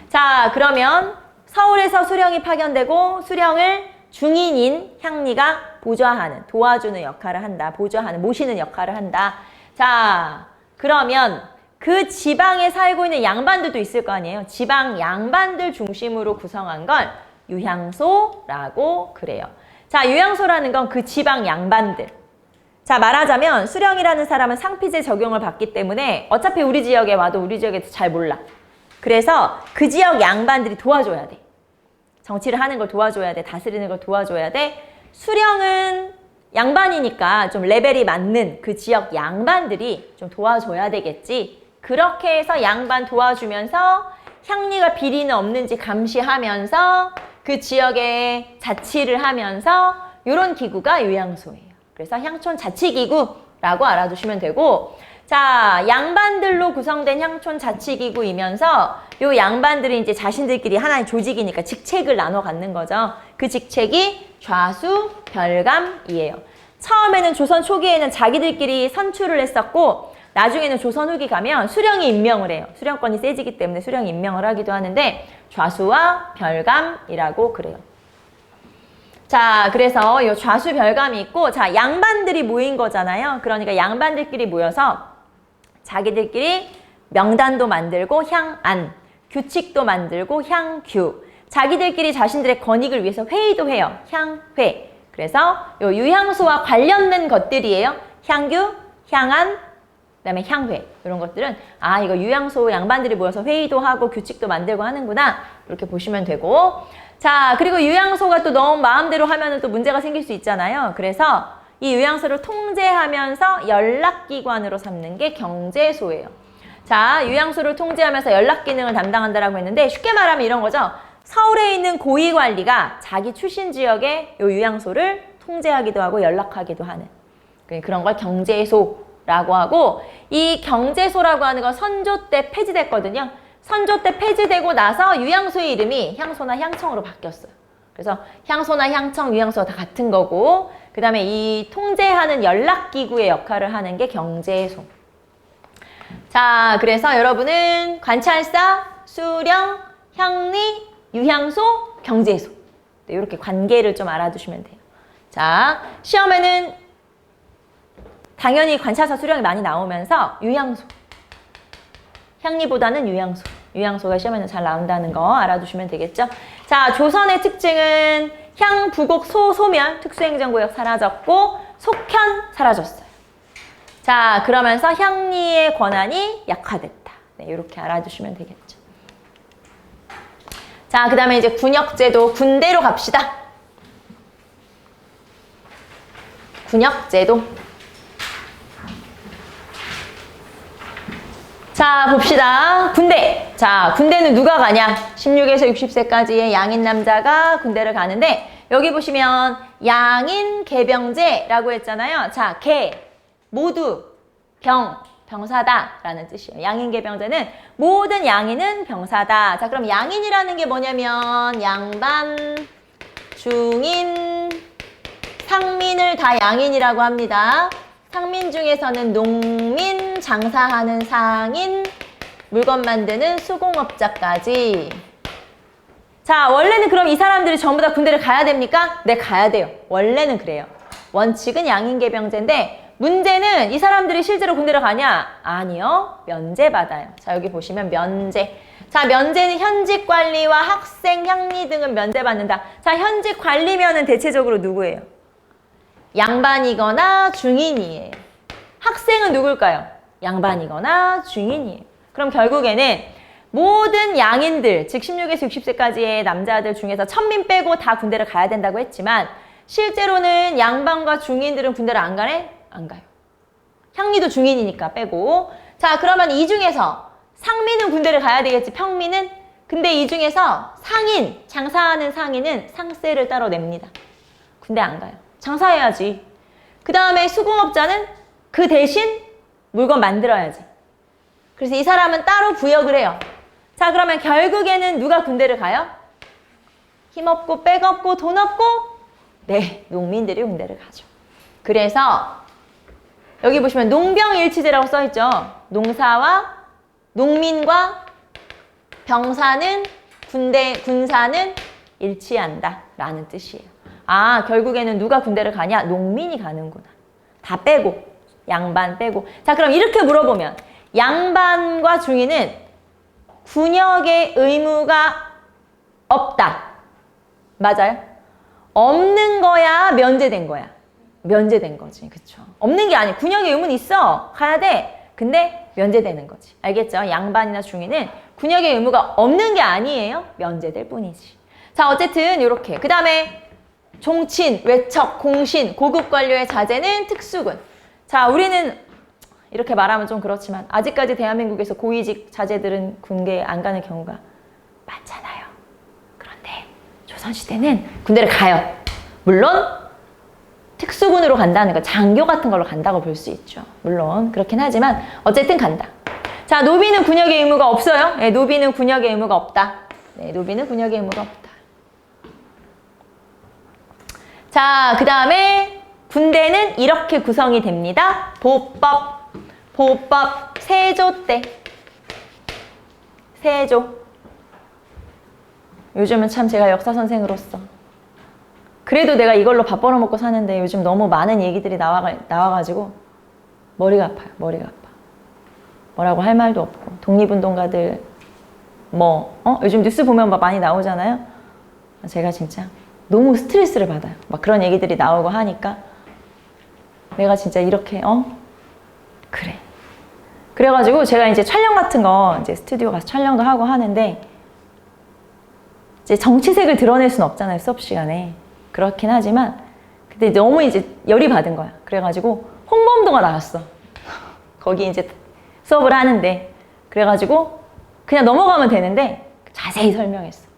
자, 그러면 서울에서 수령이 파견되고 수령을 중인인 향리가 보좌하는, 도와주는 역할을 한다. 보좌하는, 모시는 역할을 한다. 자, 그러면 그 지방에 살고 있는 양반들도 있을 거 아니에요. 지방 양반들 중심으로 구성한 걸 유향소라고 그래요. 자, 유향소라는 건 그 지방 양반들. 자, 말하자면 수령이라는 사람은 상피제 적용을 받기 때문에 어차피 우리 지역에 와도 우리 지역에 잘 몰라. 그래서 그 지역 양반들이 도와줘야 돼. 정치를 하는 걸 도와줘야 돼. 다스리는 걸 도와줘야 돼. 수령은 양반이니까 좀 레벨이 맞는 그 지역 양반들이 좀 도와줘야 되겠지. 그렇게 해서 양반 도와주면서 향리가 비리는 없는지 감시하면서 그 지역에 자치를 하면서 이런 기구가 요양소예요. 그래서 향촌 자치기구라고 알아두시면 되고, 자, 양반들로 구성된 향촌 자치기구이면서 요 양반들이 이제 자신들끼리 하나의 조직이니까 직책을 나눠 갖는 거죠. 그 직책이 좌수, 별감이에요. 처음에는 조선 초기에는 자기들끼리 선출을 했었고, 나중에는 조선 후기 가면 수령이 임명을 해요. 수령권이 세지기 때문에 수령이 임명을 하기도 하는데 좌수와 별감이라고 그래요. 자, 그래서 이 좌수 별감이 있고, 자, 양반들이 모인 거잖아요. 그러니까 양반들끼리 모여서 자기들끼리 명단도 만들고 향안, 규칙도 만들고 향규, 자기들끼리 자신들의 권익을 위해서 회의도 해요. 향회. 그래서 요 유향소와 관련된 것들이에요. 향규, 향안, 그다음에 향회. 이런 것들은 아, 이거 유향소 양반들이 모여서 회의도 하고 규칙도 만들고 하는구나. 이렇게 보시면 되고, 자, 그리고 유향소가 또 너무 마음대로 하면은 또 문제가 생길 수 있잖아요. 그래서 이 유향소를 통제하면서 연락기관으로 삼는 게 경제소예요. 자, 유향소를 통제하면서 연락 기능을 담당한다라고 했는데 쉽게 말하면 이런 거죠. 서울에 있는 고위관리가 자기 출신 지역의 요 유향소를 통제하기도 하고 연락하기도 하는 그런 걸 경제소라고 하고, 이 경제소라고 하는 건 선조 때 폐지됐거든요. 선조 때 폐지되고 나서 유향소의 이름이 향소나 향청으로 바뀌었어요. 그래서 향소나 향청, 유향소가 다 같은 거고, 그 다음에 이 통제하는 연락기구의 역할을 하는 게 경제소. 자, 그래서 여러분은 관찰사, 수령, 향리, 유향소, 경제소. 네, 이렇게 관계를 좀 알아두시면 돼요. 자, 시험에는 당연히 관찰사, 수령이 많이 나오면서 유향소. 향리보다는 유향소. 유향소가 시험에는 잘 나온다는 거 알아두시면 되겠죠. 자, 조선의 특징은 향, 부곡, 소, 소멸, 특수행정구역 사라졌고 속현 사라졌어요. 자, 그러면서 향리의 권한이 약화됐다. 네, 이렇게 알아두시면 되겠죠. 자, 그 다음에 이제 군역제도, 군대로 갑시다. 군역제도. 자, 봅시다. 군대. 자, 군대는 누가 가냐? 16에서 60세까지의 양인 남자가 군대를 가는데, 여기 보시면 양인 개병제라고 했잖아요. 자, 개, 모두, 병, 병사다 라는 뜻이에요. 양인 개병제는 모든 양인은 병사다. 자, 그럼 양인이라는 게 뭐냐면 양반, 중인, 상민을 다 양인이라고 합니다. 상민 중에서는 농민, 장사하는 상인, 물건 만드는 수공업자까지. 자, 원래는 그럼 이 사람들이 전부 다 군대를 가야 됩니까? 네, 가야 돼요. 원래는 그래요. 원칙은 양인개병제인데 문제는 이 사람들이 실제로 군대를 가냐? 아니요. 면제받아요. 자, 여기 보시면 면제. 자, 면제는 현직 관리와 학생, 향리 등은 면제받는다. 자, 현직 관리면은 대체적으로 누구예요? 양반이거나 중인이에요. 학생은 누굴까요? 양반이거나 중인이에요. 그럼 결국에는 모든 양인들, 즉 16에서 60세까지의 남자들 중에서 천민 빼고 다 군대를 가야 된다고 했지만 실제로는 양반과 중인들은 군대를 안 가네? 안 가요. 향리도 중인이니까 빼고. 자, 그러면 이 중에서 상민은 군대를 가야 되겠지, 평민은? 근데 이 중에서 상인, 장사하는 상인은 상세를 따로 냅니다. 군대 안 가요. 장사해야지. 그 다음에 수공업자는 그 대신 물건 만들어야지. 그래서 이 사람은 따로 부역을 해요. 자, 그러면 결국에는 누가 군대를 가요? 힘없고 백없고 돈 없고? 네, 농민들이 군대를 가죠. 그래서 여기 보시면 농병일치제라고 써있죠. 농사와 농민과 병사는 군사는 일치한다 라는 뜻이에요. 아, 결국에는 누가 군대를 가냐? 농민이 가는구나. 다 빼고, 양반 빼고. 자, 그럼 이렇게 물어보면 양반과 중인은 군역의 의무가 없다. 맞아요? 없는 거야? 면제된 거야? 면제된 거지. 그쵸? 없는 게 아니야. 군역의 의무는 있어. 가야 돼. 근데 면제되는 거지. 알겠죠? 양반이나 중인은 군역의 의무가 없는 게 아니에요. 면제될 뿐이지. 자, 어쨌든 이렇게. 그 다음에 종친, 외척, 공신, 고급 관료의 자제는 특수군. 자, 우리는 이렇게 말하면 좀 그렇지만 아직까지 대한민국에서 고위직 자제들은 군대에 안 가는 경우가 많잖아요. 그런데 조선시대는 군대를 가요. 물론 특수군으로 간다는 거, 장교 같은 걸로 간다고 볼 수 있죠. 물론 그렇긴 하지만 어쨌든 간다. 자, 노비는 군역의 의무가 없어요. 네, 노비는 군역의 의무가 없다. 네, 노비는 군역의 의무가 없다. 자, 그 다음에 군대는 이렇게 구성이 됩니다. 보법, 세조 때. 세조. 요즘은 참 제가 역사 선생으로서 그래도 내가 이걸로 밥 벌어먹고 사는데 요즘 너무 많은 얘기들이 나와가지고 머리가 아파요. 머리가 아파. 뭐라고 할 말도 없고. 독립운동가들 요즘 뉴스 보면 막 많이 나오잖아요. 제가 진짜 너무 스트레스를 받아요. 막 그런 얘기들이 나오고 하니까 내가 진짜 이렇게 그래. 그래가지고 제가 이제 촬영 같은 거 이제 스튜디오 가서 촬영도 하고 하는데 이제 정치색을 드러낼 수는 없잖아요. 수업 시간에. 그렇긴 하지만 근데 너무 이제 열이 받은 거야. 그래가지고 홍범도가 나왔어. 거기 이제 수업을 하는데 그래가지고 그냥 넘어가면 되는데 자세히 설명했어.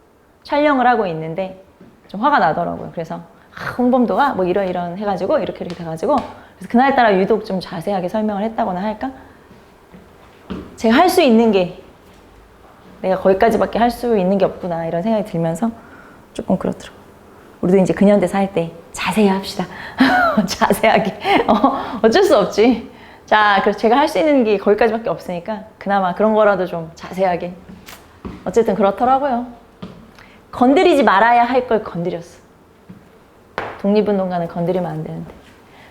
촬영을 하고 있는데 좀 화가 나더라고요. 그래서 홍범도가 뭐 이런 해가지고 이렇게 돼가지고 그래서 그날따라 유독 좀 자세하게 설명을 했다거나 할까? 제가 할 수 있는 게 내가 거기까지밖에 할 수 있는 게 없구나 이런 생각이 들면서 조금 그렇더라고요. 우리도 이제 근현대사 할 때 자세히 합시다. 자세하게. 어쩔 수 없지. 자, 그래서 제가 할 수 있는 게 거기까지밖에 없으니까 그나마 그런 거라도 좀 자세하게. 어쨌든 그렇더라고요. 건드리지 말아야 할 걸 건드렸어. 독립운동가는 건드리면 안 되는데.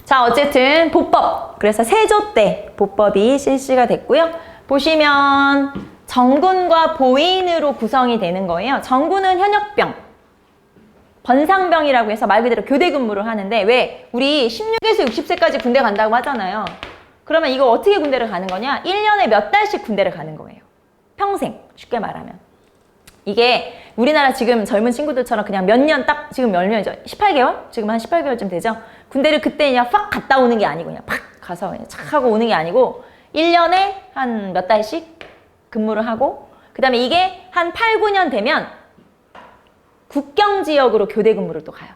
자, 어쨌든 보법. 그래서 세조 때 보법이 실시가 됐고요. 보시면 정군과 보인으로 구성이 되는 거예요. 정군은 현역병. 번상병이라고 해서 말 그대로 교대 근무를 하는데 왜? 우리 16에서 60세까지 군대 간다고 하잖아요. 그러면 이거 어떻게 군대를 가는 거냐? 1년에 몇 달씩 군대를 가는 거예요. 평생. 쉽게 말하면. 이게 우리나라 지금 젊은 친구들처럼 그냥 몇 년 딱 지금 몇 년이죠? 18개월? 지금 한 18개월쯤 되죠? 군대를 그때 그냥 팍 갔다 오는 게 아니고 그냥 팍 가서 그냥 착 하고 오는 게 아니고 1년에 한 몇 달씩 근무를 하고 그 다음에 이게 한 8, 9년 되면 국경 지역으로 교대 근무를 또 가요.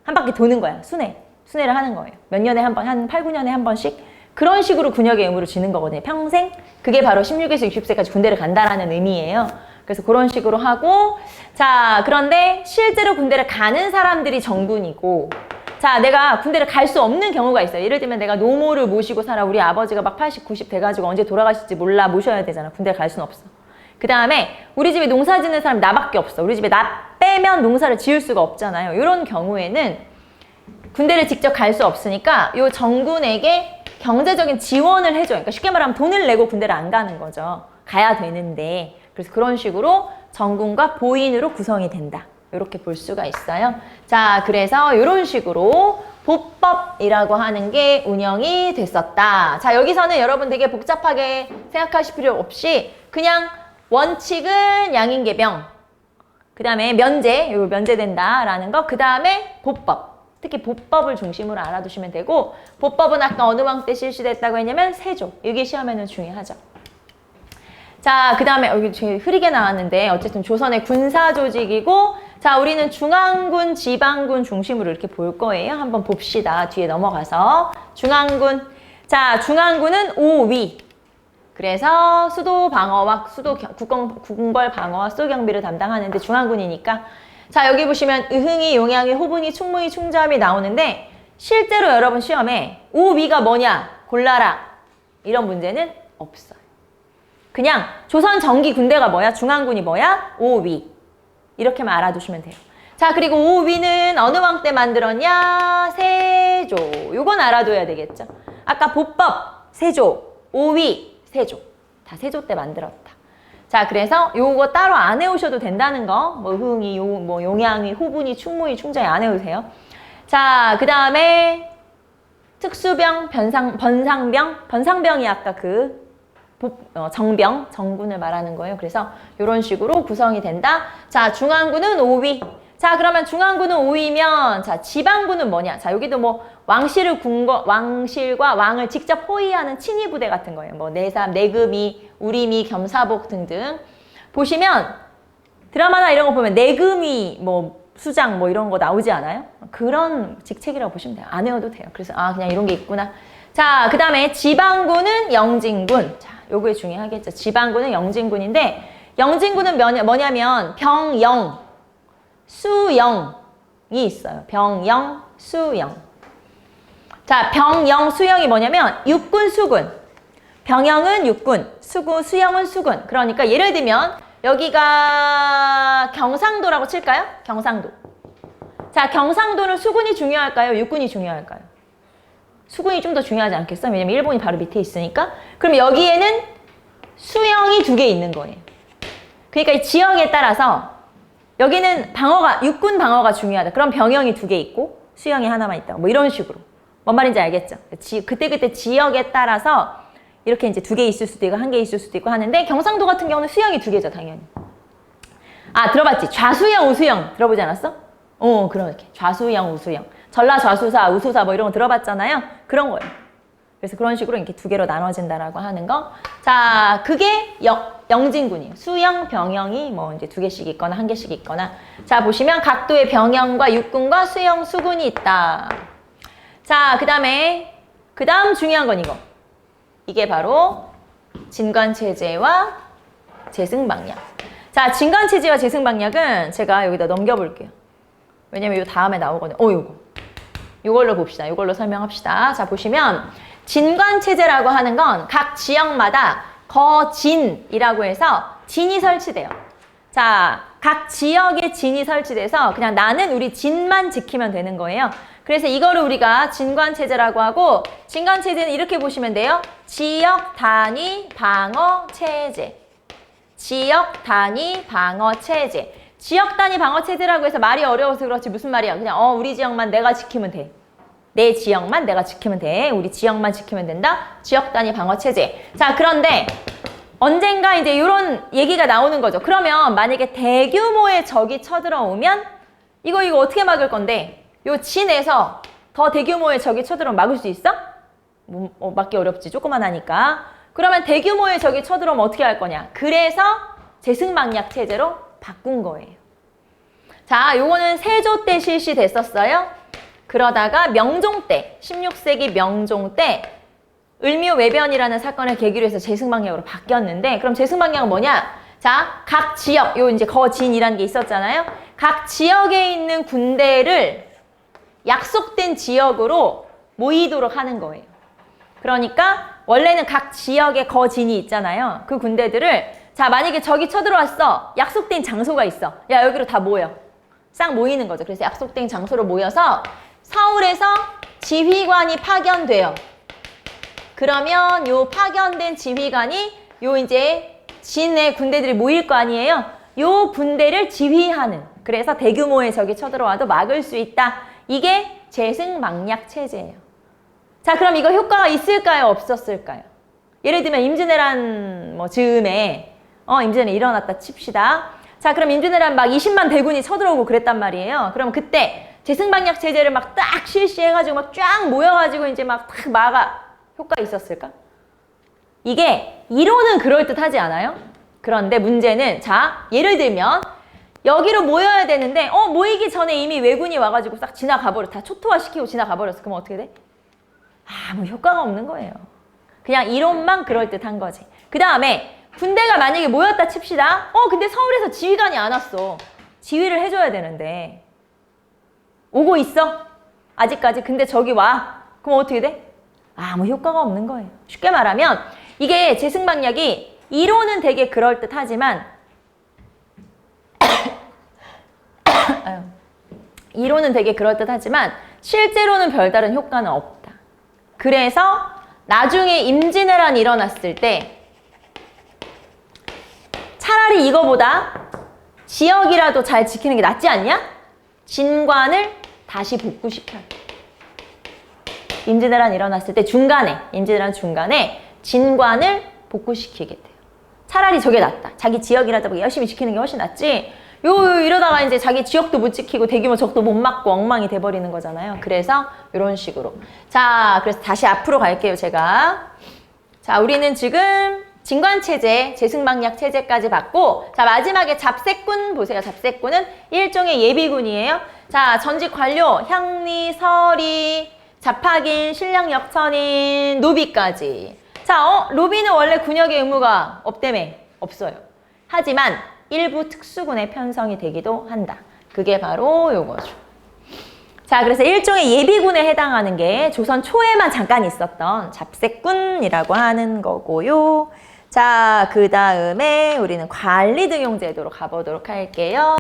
한 바퀴 도는 거야. 순회를 하는 거예요. 몇 년에 한 번, 한 8, 9년에 한 번씩 그런 식으로 군역의 의무를 지는 거거든요. 평생. 그게 바로 16에서 60세까지 군대를 간다라는 의미예요. 그래서 그런 식으로 하고 자, 그런데 실제로 군대를 가는 사람들이 정군이고 자, 내가 군대를 갈 수 없는 경우가 있어요. 예를 들면 내가 노모를 모시고 살아. 우리 아버지가 막 80, 90 돼가지고 언제 돌아가실지 몰라 모셔야 되잖아. 군대를 갈 수는 없어. 그 다음에 우리 집에 농사 짓는 사람이 나밖에 없어. 우리 집에 나 빼면 농사를 지을 수가 없잖아요. 이런 경우에는 군대를 직접 갈 수 없으니까 요 정군에게 경제적인 지원을 해줘요. 그러니까 쉽게 말하면 돈을 내고 군대를 안 가는 거죠. 가야 되는데. 그래서 그런 식으로 정군과 보인으로 구성이 된다. 이렇게 볼 수가 있어요. 자, 그래서 이런 식으로 보법이라고 하는 게 운영이 됐었다. 자, 여기서는 여러분 되게 복잡하게 생각하실 필요 없이 그냥 원칙은 양인계병, 그 다음에 면제, 이거 면제된다라는 거, 그 다음에 보법. 특히 보법을 중심으로 알아두시면 되고 보법은 아까 어느 왕 때 실시됐다고 했냐면 세조. 이게 시험에는 중요하죠. 자, 그 다음에 여기 되게 흐리게 나왔는데 어쨌든 조선의 군사 조직이고 자, 우리는 중앙군, 지방군 중심으로 이렇게 볼 거예요. 한번 봅시다. 뒤에 넘어가서 중앙군. 자, 중앙군은 5위. 그래서 수도 방어와 국궁궐 방어와 수도 경비를 담당하는데 중앙군이니까 자, 여기 보시면 의흥이, 용양이, 호분이, 충무이, 충자함이 나오는데 실제로 여러분 시험에 5위가 뭐냐 골라라 이런 문제는 없어요. 그냥 조선 정기 군대가 뭐야? 중앙군이 뭐야? 5위. 이렇게만 알아두시면 돼요. 자, 그리고 5위는 어느 왕 때 만들었냐? 세조. 요건 알아둬야 되겠죠. 아까 보법, 세조, 5위, 세조. 다 세조 때 만들었다. 자, 그래서 요거 따로 안 외우셔도 된다는 거. 뭐 흥이, 뭐 용양이, 호분이, 충무이, 충자이 안 외우세요. 자, 그 다음에 특수병, 번상병. 번상병이 아까 그 정병, 정군을 말하는 거예요. 그래서 이런 식으로 구성이 된다. 자, 중앙군은 5위. 자, 그러면 중앙군은 5위면 자, 지방군은 뭐냐? 자, 여기도 뭐 왕실과 왕을 직접 호위하는 친위 부대 같은 거예요. 뭐 내삼, 내금이, 우리미, 겸사복 등등. 보시면 드라마나 이런 거 보면 내금이 뭐 수장 뭐 이런 거 나오지 않아요? 그런 직책이라고 보시면 돼요. 안 외워도 돼요. 그래서 아, 그냥 이런 게 있구나. 자, 그 다음에 지방군은 영진군. 자, 요게 중요하겠죠. 지방군은 영진군인데 영진군은 뭐냐면 병영, 수영이 있어요. 병영, 수영. 자, 병영, 수영이 뭐냐면 육군, 수군. 병영은 육군, 수영은 수군. 그러니까 예를 들면 여기가 경상도라고 칠까요? 경상도. 자, 경상도는 수군이 중요할까요? 육군이 중요할까요? 수군이 좀 더 중요하지 않겠어? 왜냐면 일본이 바로 밑에 있으니까. 그럼 여기에는 수영이 2개 있는 거예요. 그러니까 이 지역에 따라서 여기는 육군 방어가 중요하다. 그럼 병영이 2개 있고 수영이 하나만 있다. 뭐 이런 식으로. 뭔 말인지 알겠죠? 그때그때 지역에 따라서 이렇게 이제 2개 있을 수도 있고 1개 있을 수도 있고 하는데 경상도 같은 경우는 수영이 2개죠, 당연히. 아, 들어봤지? 좌수영, 우수영 들어보지 않았어? 그렇게. 좌수영, 우수영. 전라 좌수사, 우수사 뭐 이런 거 들어봤잖아요. 그런 거예요. 그래서 그런 식으로 이렇게 2개로 나눠진다라고 하는 거. 자, 그게 영진군이에요. 수영, 병영이 뭐 이제 2개씩 있거나 1개씩 있거나. 자, 보시면 각도의 병영과 육군과 수영, 수군이 있다. 자, 그 다음 중요한 건 이거. 이게 바로 진관체제와 재승방약. 자, 진관체제와 재승방약은 제가 여기다 넘겨볼게요. 왜냐면 이 다음에 나오거든요. 이걸로 봅시다. 이걸로 설명합시다. 자, 보시면 진관체제라고 하는 건 각 지역마다 거진이라고 해서 진이 설치돼요. 자, 각 지역에 진이 설치돼서 그냥 나는 우리 진만 지키면 되는 거예요. 그래서 이거를 우리가 진관체제라고 하고, 진관체제는 이렇게 보시면 돼요. 지역 단위 방어 체제. 지역 단위 방어 체제. 지역 단위 방어 체제라고 해서 말이 어려워서 그렇지 무슨 말이야. 그냥 우리 지역만 내가 지키면 돼. 내 지역만 내가 지키면 돼. 우리 지역만 지키면 된다. 지역 단위 방어 체제. 자, 그런데 언젠가 이제 이런 얘기가 나오는 거죠. 그러면 만약에 대규모의 적이 쳐들어오면 이거 어떻게 막을 건데? 요 진에서 더 대규모의 적이 쳐들어오면 막을 수 있어? 막기 어렵지. 조그만 하니까. 그러면 대규모의 적이 쳐들어오면 어떻게 할 거냐? 그래서 재승방약 체제로 바꾼 거예요. 자, 요거는 세조 때 실시됐었어요. 그러다가 명종 때, 16세기 명종 때 을묘외변이라는 사건을 계기로 해서 재승방약으로 바뀌었는데, 그럼 재승방약은 뭐냐? 자, 각 지역, 요 이제 거진이라는 게 있었잖아요. 각 지역에 있는 군대를 약속된 지역으로 모이도록 하는 거예요. 그러니까 원래는 각 지역에 거진이 있잖아요. 그 군대들을 자, 만약에 적이 쳐들어왔어. 약속된 장소가 있어. 야, 여기로 다 모여. 싹 모이는 거죠. 그래서 약속된 장소로 모여서 서울에서 지휘관이 파견돼요. 그러면 요 파견된 지휘관이 요 이제 진의 군대들이 모일 거 아니에요. 요 군대를 지휘하는. 그래서 대규모의 적이 쳐들어와도 막을 수 있다. 이게 재승방약 체제예요. 자, 그럼 이거 효과가 있을까요? 없었을까요? 예를 들면 임진왜란 즈음에 임진왜란이 일어났다 칩시다. 자, 그럼 임진왜란 막 20만 대군이 쳐들어오고 그랬단 말이에요. 그럼 그때 재승방약 체제를 막 딱 실시해가지고 막 쫙 모여가지고 이제 막 딱 막아. 효과가 있었을까? 이게 이론은 그럴듯하지 않아요? 그런데 문제는 자, 예를 들면 여기로 모여야 되는데 모이기 전에 이미 왜군이 와가지고 싹 지나가버렸어. 다 초토화시키고 지나가버렸어. 그럼 어떻게 돼? 아무 효과가 없는 거예요. 그냥 이론만 그럴듯한 거지. 그 다음에 군대가 만약에 모였다 칩시다. 근데 서울에서 지휘관이 안 왔어. 지휘를 해줘야 되는데 오고 있어? 아직까지. 근데 저기 와. 그럼 어떻게 돼? 아무 효과가 없는 거예요. 쉽게 말하면 이게 재승방약이 이론은 되게 그럴듯하지만 이론은 되게 그럴듯하지만 실제로는 별다른 효과는 없다. 그래서 나중에 임진왜란이 일어났을 때 차라리 이거보다 지역이라도 잘 지키는 게 낫지 않냐? 진관을 다시 복구시켜요. 임진왜란이 일어났을 때 임진왜란 중간에 진관을 복구시키게 돼요. 차라리 저게 낫다. 자기 지역이라도 열심히 지키는 게 훨씬 낫지. 이러다가 이제 자기 지역도 못 지키고 대규모 적도 못 막고 엉망이 돼버리는 거잖아요. 그래서 이런 식으로. 자, 그래서 다시 앞으로 갈게요, 제가. 자, 우리는 지금 진관체제, 제승막약 체제까지 봤고, 자, 마지막에 잡세군 보세요. 잡세군은 일종의 예비군이에요. 자, 전직 관료, 향리, 서리, 잡학인, 신량 역천인, 노비까지. 자, 노비는 원래 군역의 의무가 없다며. 없어요. 하지만 일부 특수군에 편성이 되기도 한다. 그게 바로 요거죠. 자, 그래서 일종의 예비군에 해당하는 게 조선 초에만 잠깐 있었던 잡세군이라고 하는 거고요. 자, 그 다음에 우리는 관리등용제도로 가보도록 할게요.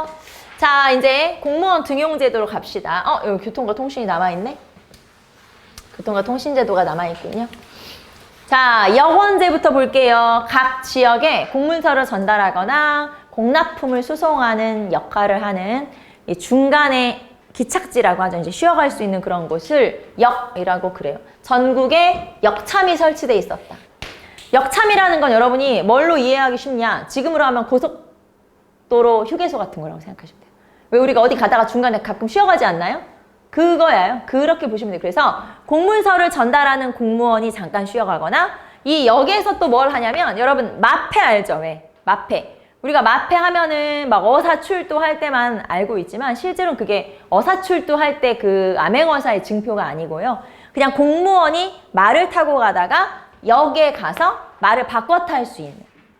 자, 이제 공무원 등용제도로 갑시다. 여기 교통과 통신이 남아있네? 교통과 통신제도가 남아있군요. 자, 여권제부터 볼게요. 각 지역에 공문서를 전달하거나 공납품을 수송하는 역할을 하는 이 중간에 기착지라고 하죠. 이제 쉬어갈 수 있는 그런 곳을 역이라고 그래요. 전국에 역참이 설치돼 있었다. 역참이라는 건 여러분이 뭘로 이해하기 쉽냐? 지금으로 하면 고속도로 휴게소 같은 거라고 생각하시면 돼요. 왜 우리가 어디 가다가 중간에 가끔 쉬어가지 않나요? 그거예요. 그렇게 보시면 돼요. 그래서 공문서를 전달하는 공무원이 잠깐 쉬어가거나 이 역에서 또 뭘 하냐면 여러분 마패 알죠? 왜? 마패. 우리가 마패 하면은 막 어사출도 할 때만 알고 있지만 실제로는 그게 어사출도 할 때 그 암행어사의 증표가 아니고요. 그냥 공무원이 말을 타고 가다가 역에 가서 말을 바꿔 탈 수 있는.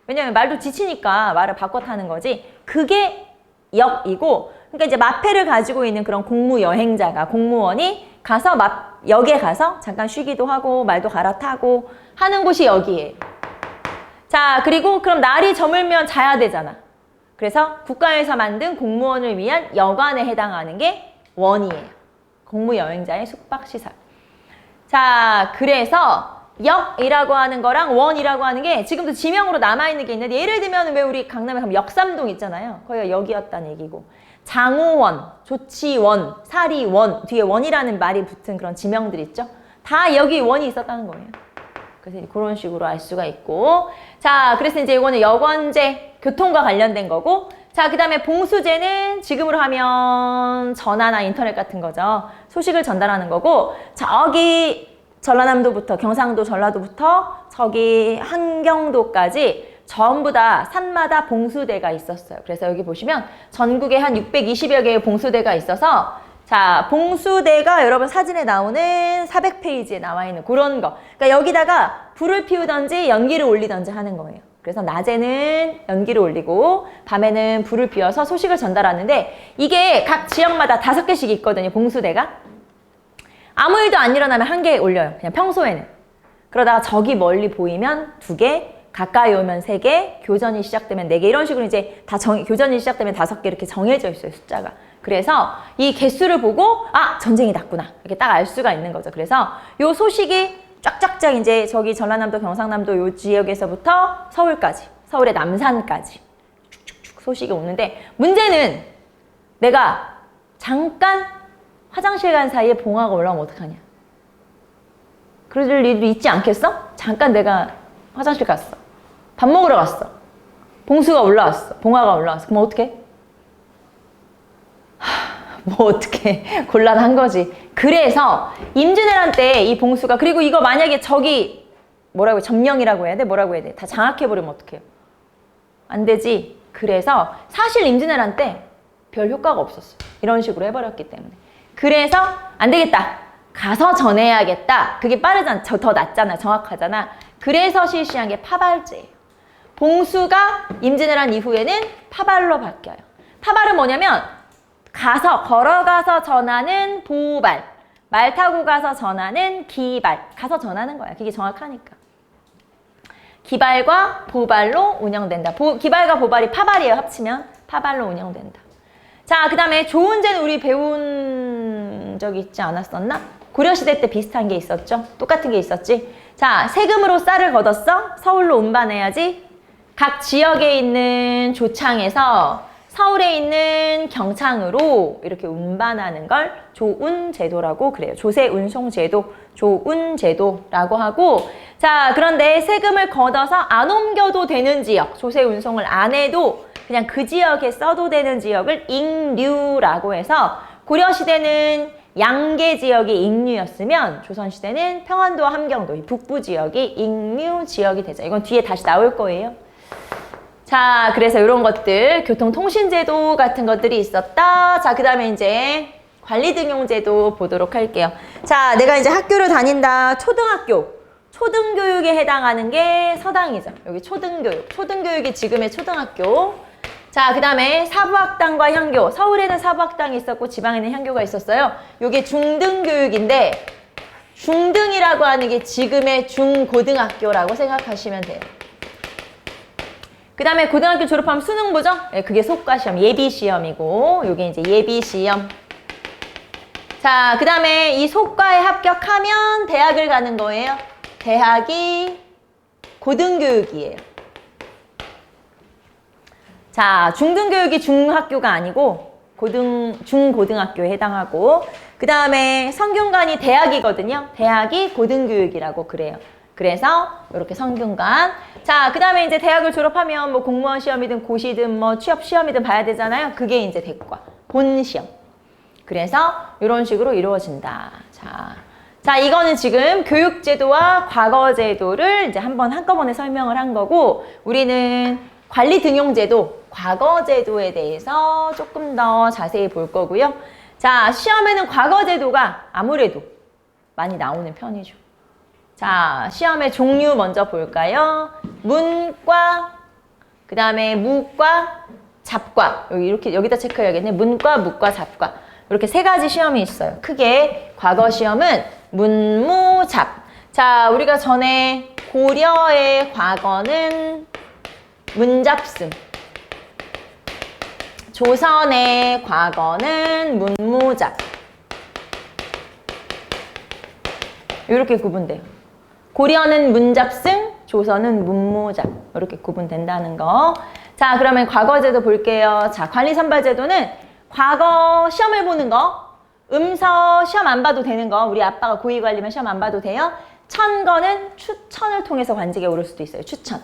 왜냐면 말도 지치니까 말을 바꿔 타는 거지. 그게 역이고, 그러니까 이제 마패를 가지고 있는 그런 공무 여행자가 공무원이 가서 역에 가서 잠깐 쉬기도 하고 말도 갈아타고 하는 곳이 역이에요. 자, 그리고 그럼 날이 저물면 자야 되잖아. 그래서 국가에서 만든 공무원을 위한 여관에 해당하는 게 원이에요. 공무 여행자의 숙박시설. 자, 그래서 역이라고 하는 거랑 원이라고 하는 게 지금도 지명으로 남아있는 게 있는데 예를 들면 왜 우리 강남에 가면 역삼동 있잖아요. 거기가 역이었다는 얘기고 장호원, 조치원, 사리원 뒤에 원이라는 말이 붙은 그런 지명들 있죠. 다 여기 원이 있었다는 거예요. 그래서 그런 식으로 알 수가 있고 자, 그래서 이제 이거는 여권제, 교통과 관련된 거고 자, 그 다음에 봉수제는 지금으로 하면 전화나 인터넷 같은 거죠. 소식을 전달하는 거고 저기 전라남도부터 경상도 전라도부터 저기 한경도까지 전부 다 산마다 봉수대가 있었어요. 그래서 여기 보시면 전국에 한 620여 개의 봉수대가 있어서 자, 봉수대가 여러분 사진에 나오는 400페이지에 나와 있는 그런 거. 그러니까 여기다가 불을 피우던지 연기를 올리던지 하는 거예요. 그래서 낮에는 연기를 올리고 밤에는 불을 피워서 소식을 전달하는데 이게 각 지역마다 5개씩 있거든요. 봉수대가. 아무 일도 안 일어나면 1개 올려요. 그냥 평소에는. 그러다가 저기 멀리 보이면 2개, 가까이 오면 3개, 교전이 시작되면 4개 이런 식으로 이제 다 교전이 시작되면 5개 이렇게 정해져 있어요. 숫자가. 그래서 이 개수를 보고 아, 전쟁이 났구나. 이렇게 딱 알 수가 있는 거죠. 그래서 요 소식이 쫙쫙쫙 이제 저기 전라남도, 경상남도 요 지역에서부터 서울까지, 서울의 남산까지 쭉쭉쭉 소식이 오는데 문제는 내가 잠깐 화장실 간 사이에 봉화가 올라오면 어떡하냐. 그럴 일도 있지 않겠어? 잠깐 내가 화장실 갔어. 밥 먹으러 갔어. 봉수가 올라왔어. 봉화가 올라왔어. 그럼 어떡해? 뭐 어떡해. 곤란한 거지. 그래서 임진왜란 때 이 봉수가 그리고 이거 만약에 저기 뭐라고 해? 점령이라고 해야 돼? 뭐라고 해야 돼? 다 장악해버리면 어떡해요? 안 되지. 그래서 사실 임진왜란 때 별 효과가 없었어요. 이런 식으로 해버렸기 때문에. 그래서 안 되겠다. 가서 전해야겠다. 그게 빠르잖아. 더 낫잖아. 정확하잖아. 그래서 실시한 게 파발제예요. 봉수가 임진왜란 이후에는 파발로 바뀌어요. 파발은 뭐냐면 가서 걸어가서 전하는 보발. 말 타고 가서 전하는 기발. 가서 전하는 거야. 그게 정확하니까. 기발과 보발로 운영된다. 기발과 보발이 파발이에요. 합치면 파발로 운영된다. 자, 그 다음에 조은제는 우리 배운 적이 있지 않았었나? 고려시대 때 비슷한 게 있었죠? 똑같은 게 있었지? 자, 세금으로 쌀을 걷었어? 서울로 운반해야지? 각 지역에 있는 조창에서 서울에 있는 경창으로 이렇게 운반하는 걸 조운제도라고 그래요. 조세운송제도, 조운제도라고 하고, 자, 그런데 세금을 걷어서 안 옮겨도 되는 지역, 조세운송을 안 해도 그냥 그 지역에 써도 되는 지역을 익류라고 해서, 고려시대는 양계 지역이 익류였으면 조선시대는 평안도와 함경도, 이 북부 지역이 익류 지역이 되죠. 이건 뒤에 다시 나올 거예요. 자, 그래서 이런 것들, 교통통신제도 같은 것들이 있었다. 자, 그 다음에 이제 관리등용제도 보도록 할게요. 자, 내가 이제 학교를 다닌다. 초등학교, 초등교육에 해당하는 게 서당이죠. 여기 초등교육, 초등교육이 지금의 초등학교. 자, 그 다음에 사부학당과 향교. 서울에는 사부학당이 있었고 지방에는 향교가 있었어요. 이게 중등교육인데, 중등이라고 하는 게 지금의 중고등학교라고 생각하시면 돼요. 그 다음에 고등학교 졸업하면 수능 보죠? 네, 그게 속과시험, 예비시험이고, 요게 이제 예비시험. 자, 그 다음에 이 속과에 합격하면 대학을 가는 거예요. 대학이 고등교육이에요. 자, 중등교육이 중학교가 아니고 중고등학교에 해당하고, 그 다음에 성균관이 대학이거든요. 대학이 고등교육이라고 그래요. 그래서 이렇게 성균관. 자, 그 다음에 이제 대학을 졸업하면 뭐 공무원 시험이든 고시든 뭐 취업 시험이든 봐야 되잖아요. 그게 이제 대과, 본시험. 그래서 이런 식으로 이루어진다. 자, 이거는 지금 교육제도와 과거제도를 이제 한꺼번에 설명을 한 거고, 우리는 관리등용제도, 과거제도에 대해서 조금 더 자세히 볼 거고요. 자, 시험에는 과거제도가 아무래도 많이 나오는 편이죠. 자, 시험의 종류 먼저 볼까요? 문과, 그 다음에 무과, 잡과. 여기다 체크해야겠네. 문과, 무과, 잡과. 이렇게 세 가지 시험이 있어요. 크게 과거 시험은 문무잡. 자, 우리가 전에 고려의 과거는 문잡승. 조선의 과거는 문무잡. 이렇게 구분돼요. 고려는 문잡승, 조선은 문무잡. 이렇게 구분된다는 거. 자, 그러면 과거제도 볼게요. 자, 관리선발제도는 과거 시험을 보는 거, 음서 시험 안 봐도 되는 거, 우리 아빠가 고위관리면 시험 안 봐도 돼요. 천거는 추천을 통해서 관직에 오를 수도 있어요. 추천.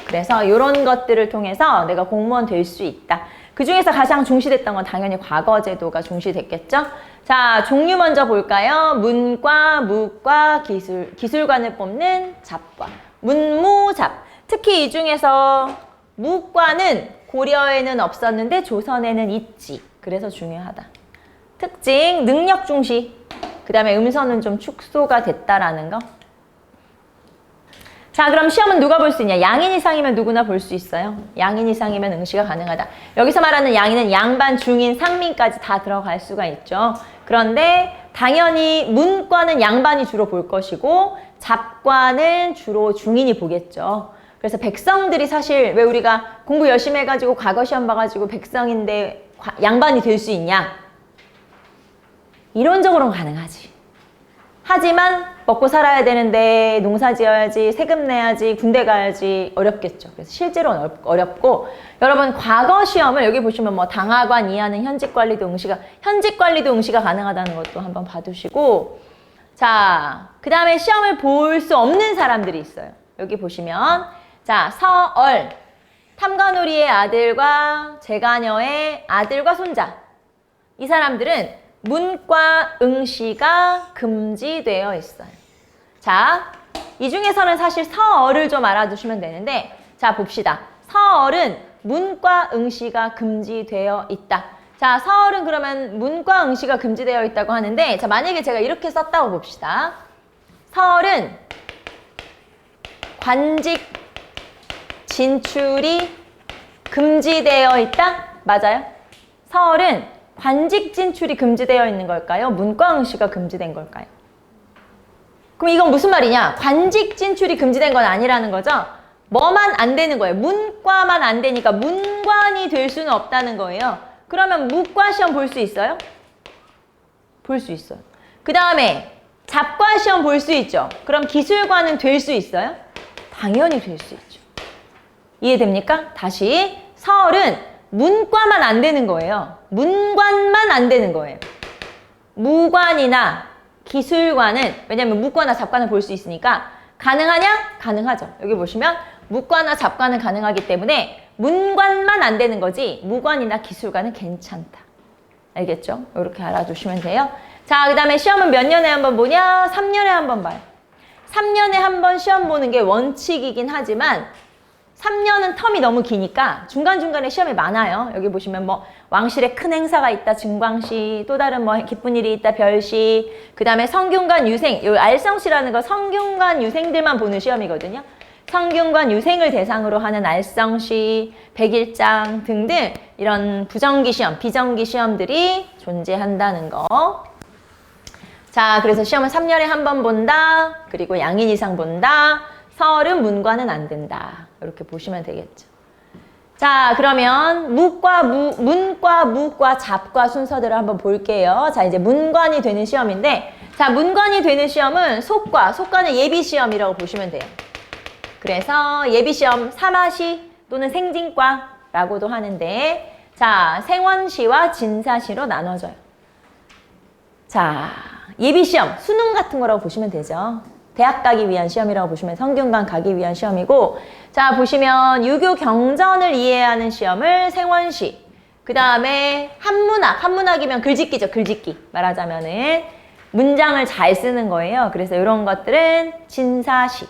그래서 이런 것들을 통해서 내가 공무원 될 수 있다. 그 중에서 가장 중시됐던 건 당연히 과거제도가 중시됐겠죠? 자, 종류 먼저 볼까요? 문과, 무과, 기술관을 뽑는 잡과. 문무잡. 특히 이 중에서 무과는 고려에는 없었는데 조선에는 있지. 그래서 중요하다. 특징, 능력 중시. 그 다음에 음서는 좀 축소가 됐다라는 거. 자, 그럼 시험은 누가 볼 수 있냐? 양인 이상이면 누구나 볼 수 있어요. 양인 이상이면 응시가 가능하다. 여기서 말하는 양인은 양반, 중인, 상민까지 다 들어갈 수가 있죠. 그런데 당연히 문과는 양반이 주로 볼 것이고 잡과는 주로 중인이 보겠죠. 그래서 백성들이 사실 왜 우리가 공부 열심히 해가지고 과거 시험 봐가지고 백성인데 양반이 될 수 있냐? 이론적으로는 가능하지. 하지만 먹고 살아야 되는데 농사 지어야지, 세금 내야지, 군대 가야지 어렵겠죠. 그래서 실제로는 어렵고, 여러분 과거 시험을 여기 보시면 뭐 당하관 이하는 현직관리도 응시가 가능하다는 것도 한번 봐두시고, 자, 그 다음에 시험을 볼 수 없는 사람들이 있어요. 여기 보시면 자, 서얼, 탐관오리의 아들과 제가녀의 아들과 손자. 이 사람들은 문과 응시가 금지되어 있어요. 자, 이 중에서는 사실 서얼을 좀 알아두시면 되는데, 자, 봅시다. 서얼은 문과 응시가 금지되어 있다. 자, 서얼은 그러면 문과 응시가 금지되어 있다고 하는데, 자, 만약에 제가 이렇게 썼다고 봅시다. 서얼은 관직 진출이 금지되어 있다? 맞아요? 서얼은 관직 진출이 금지되어 있는 걸까요? 문과 응시가 금지된 걸까요? 그럼 이건 무슨 말이냐? 관직 진출이 금지된 건 아니라는 거죠? 뭐만 안 되는 거예요? 문과만 안 되니까 문관이 될 수는 없다는 거예요. 그러면 무과 시험 볼 수 있어요? 볼 수 있어요. 그 다음에 잡과 시험 볼 수 있죠? 그럼 기술관은 될 수 있어요? 당연히 될 수 있죠. 이해됩니까? 다시, 서얼은 문과만 안 되는 거예요. 문관만 안 되는 거예요. 무관이나 기술관은, 왜냐면 무과나 잡과는 볼 수 있으니까 가능하냐? 가능하죠. 여기 보시면 무과나 잡과는 가능하기 때문에 문관만 안 되는 거지 무관이나 기술관은 괜찮다. 알겠죠? 이렇게 알아두시면 돼요. 자, 그 다음에 시험은 몇 년에 한 번 보냐? 3년에 한 번 봐요. 3년에 한 번 시험 보는 게 원칙이긴 하지만 3년은 텀이 너무 기니까 중간중간에 시험이 많아요. 여기 보시면 뭐 왕실에 큰 행사가 있다, 증광시, 또 다른 뭐 기쁜 일이 있다, 별시, 그 다음에 성균관 유생, 요 알성시라는 거 성균관 유생들만 보는 시험이거든요. 성균관 유생을 대상으로 하는 알성시, 백일장 등등 이런 부정기 시험, 비정기 시험들이 존재한다는 거. 자, 그래서 시험은 3년에 한 번 본다. 그리고 양인 이상 본다. 설은 문과는 안 된다. 이렇게 보시면 되겠죠. 자, 그러면 문과, 무과, 잡과 순서대로 한번 볼게요. 자, 이제 문관이 되는 시험인데, 자, 문관이 되는 시험은 속과는 예비시험이라고 보시면 돼요. 그래서 예비시험 사마시 또는 생진과라고도 하는데, 자, 생원시와 진사시로 나눠져요. 자, 예비시험, 수능 같은 거라고 보시면 되죠. 대학 가기 위한 시험이라고 보시면 성균관 가기 위한 시험이고, 자, 보시면 유교 경전을 이해하는 시험을 생원시, 그 다음에 한문학이면 글짓기죠. 글짓기 말하자면은 문장을 잘 쓰는 거예요. 그래서 이런 것들은 진사시.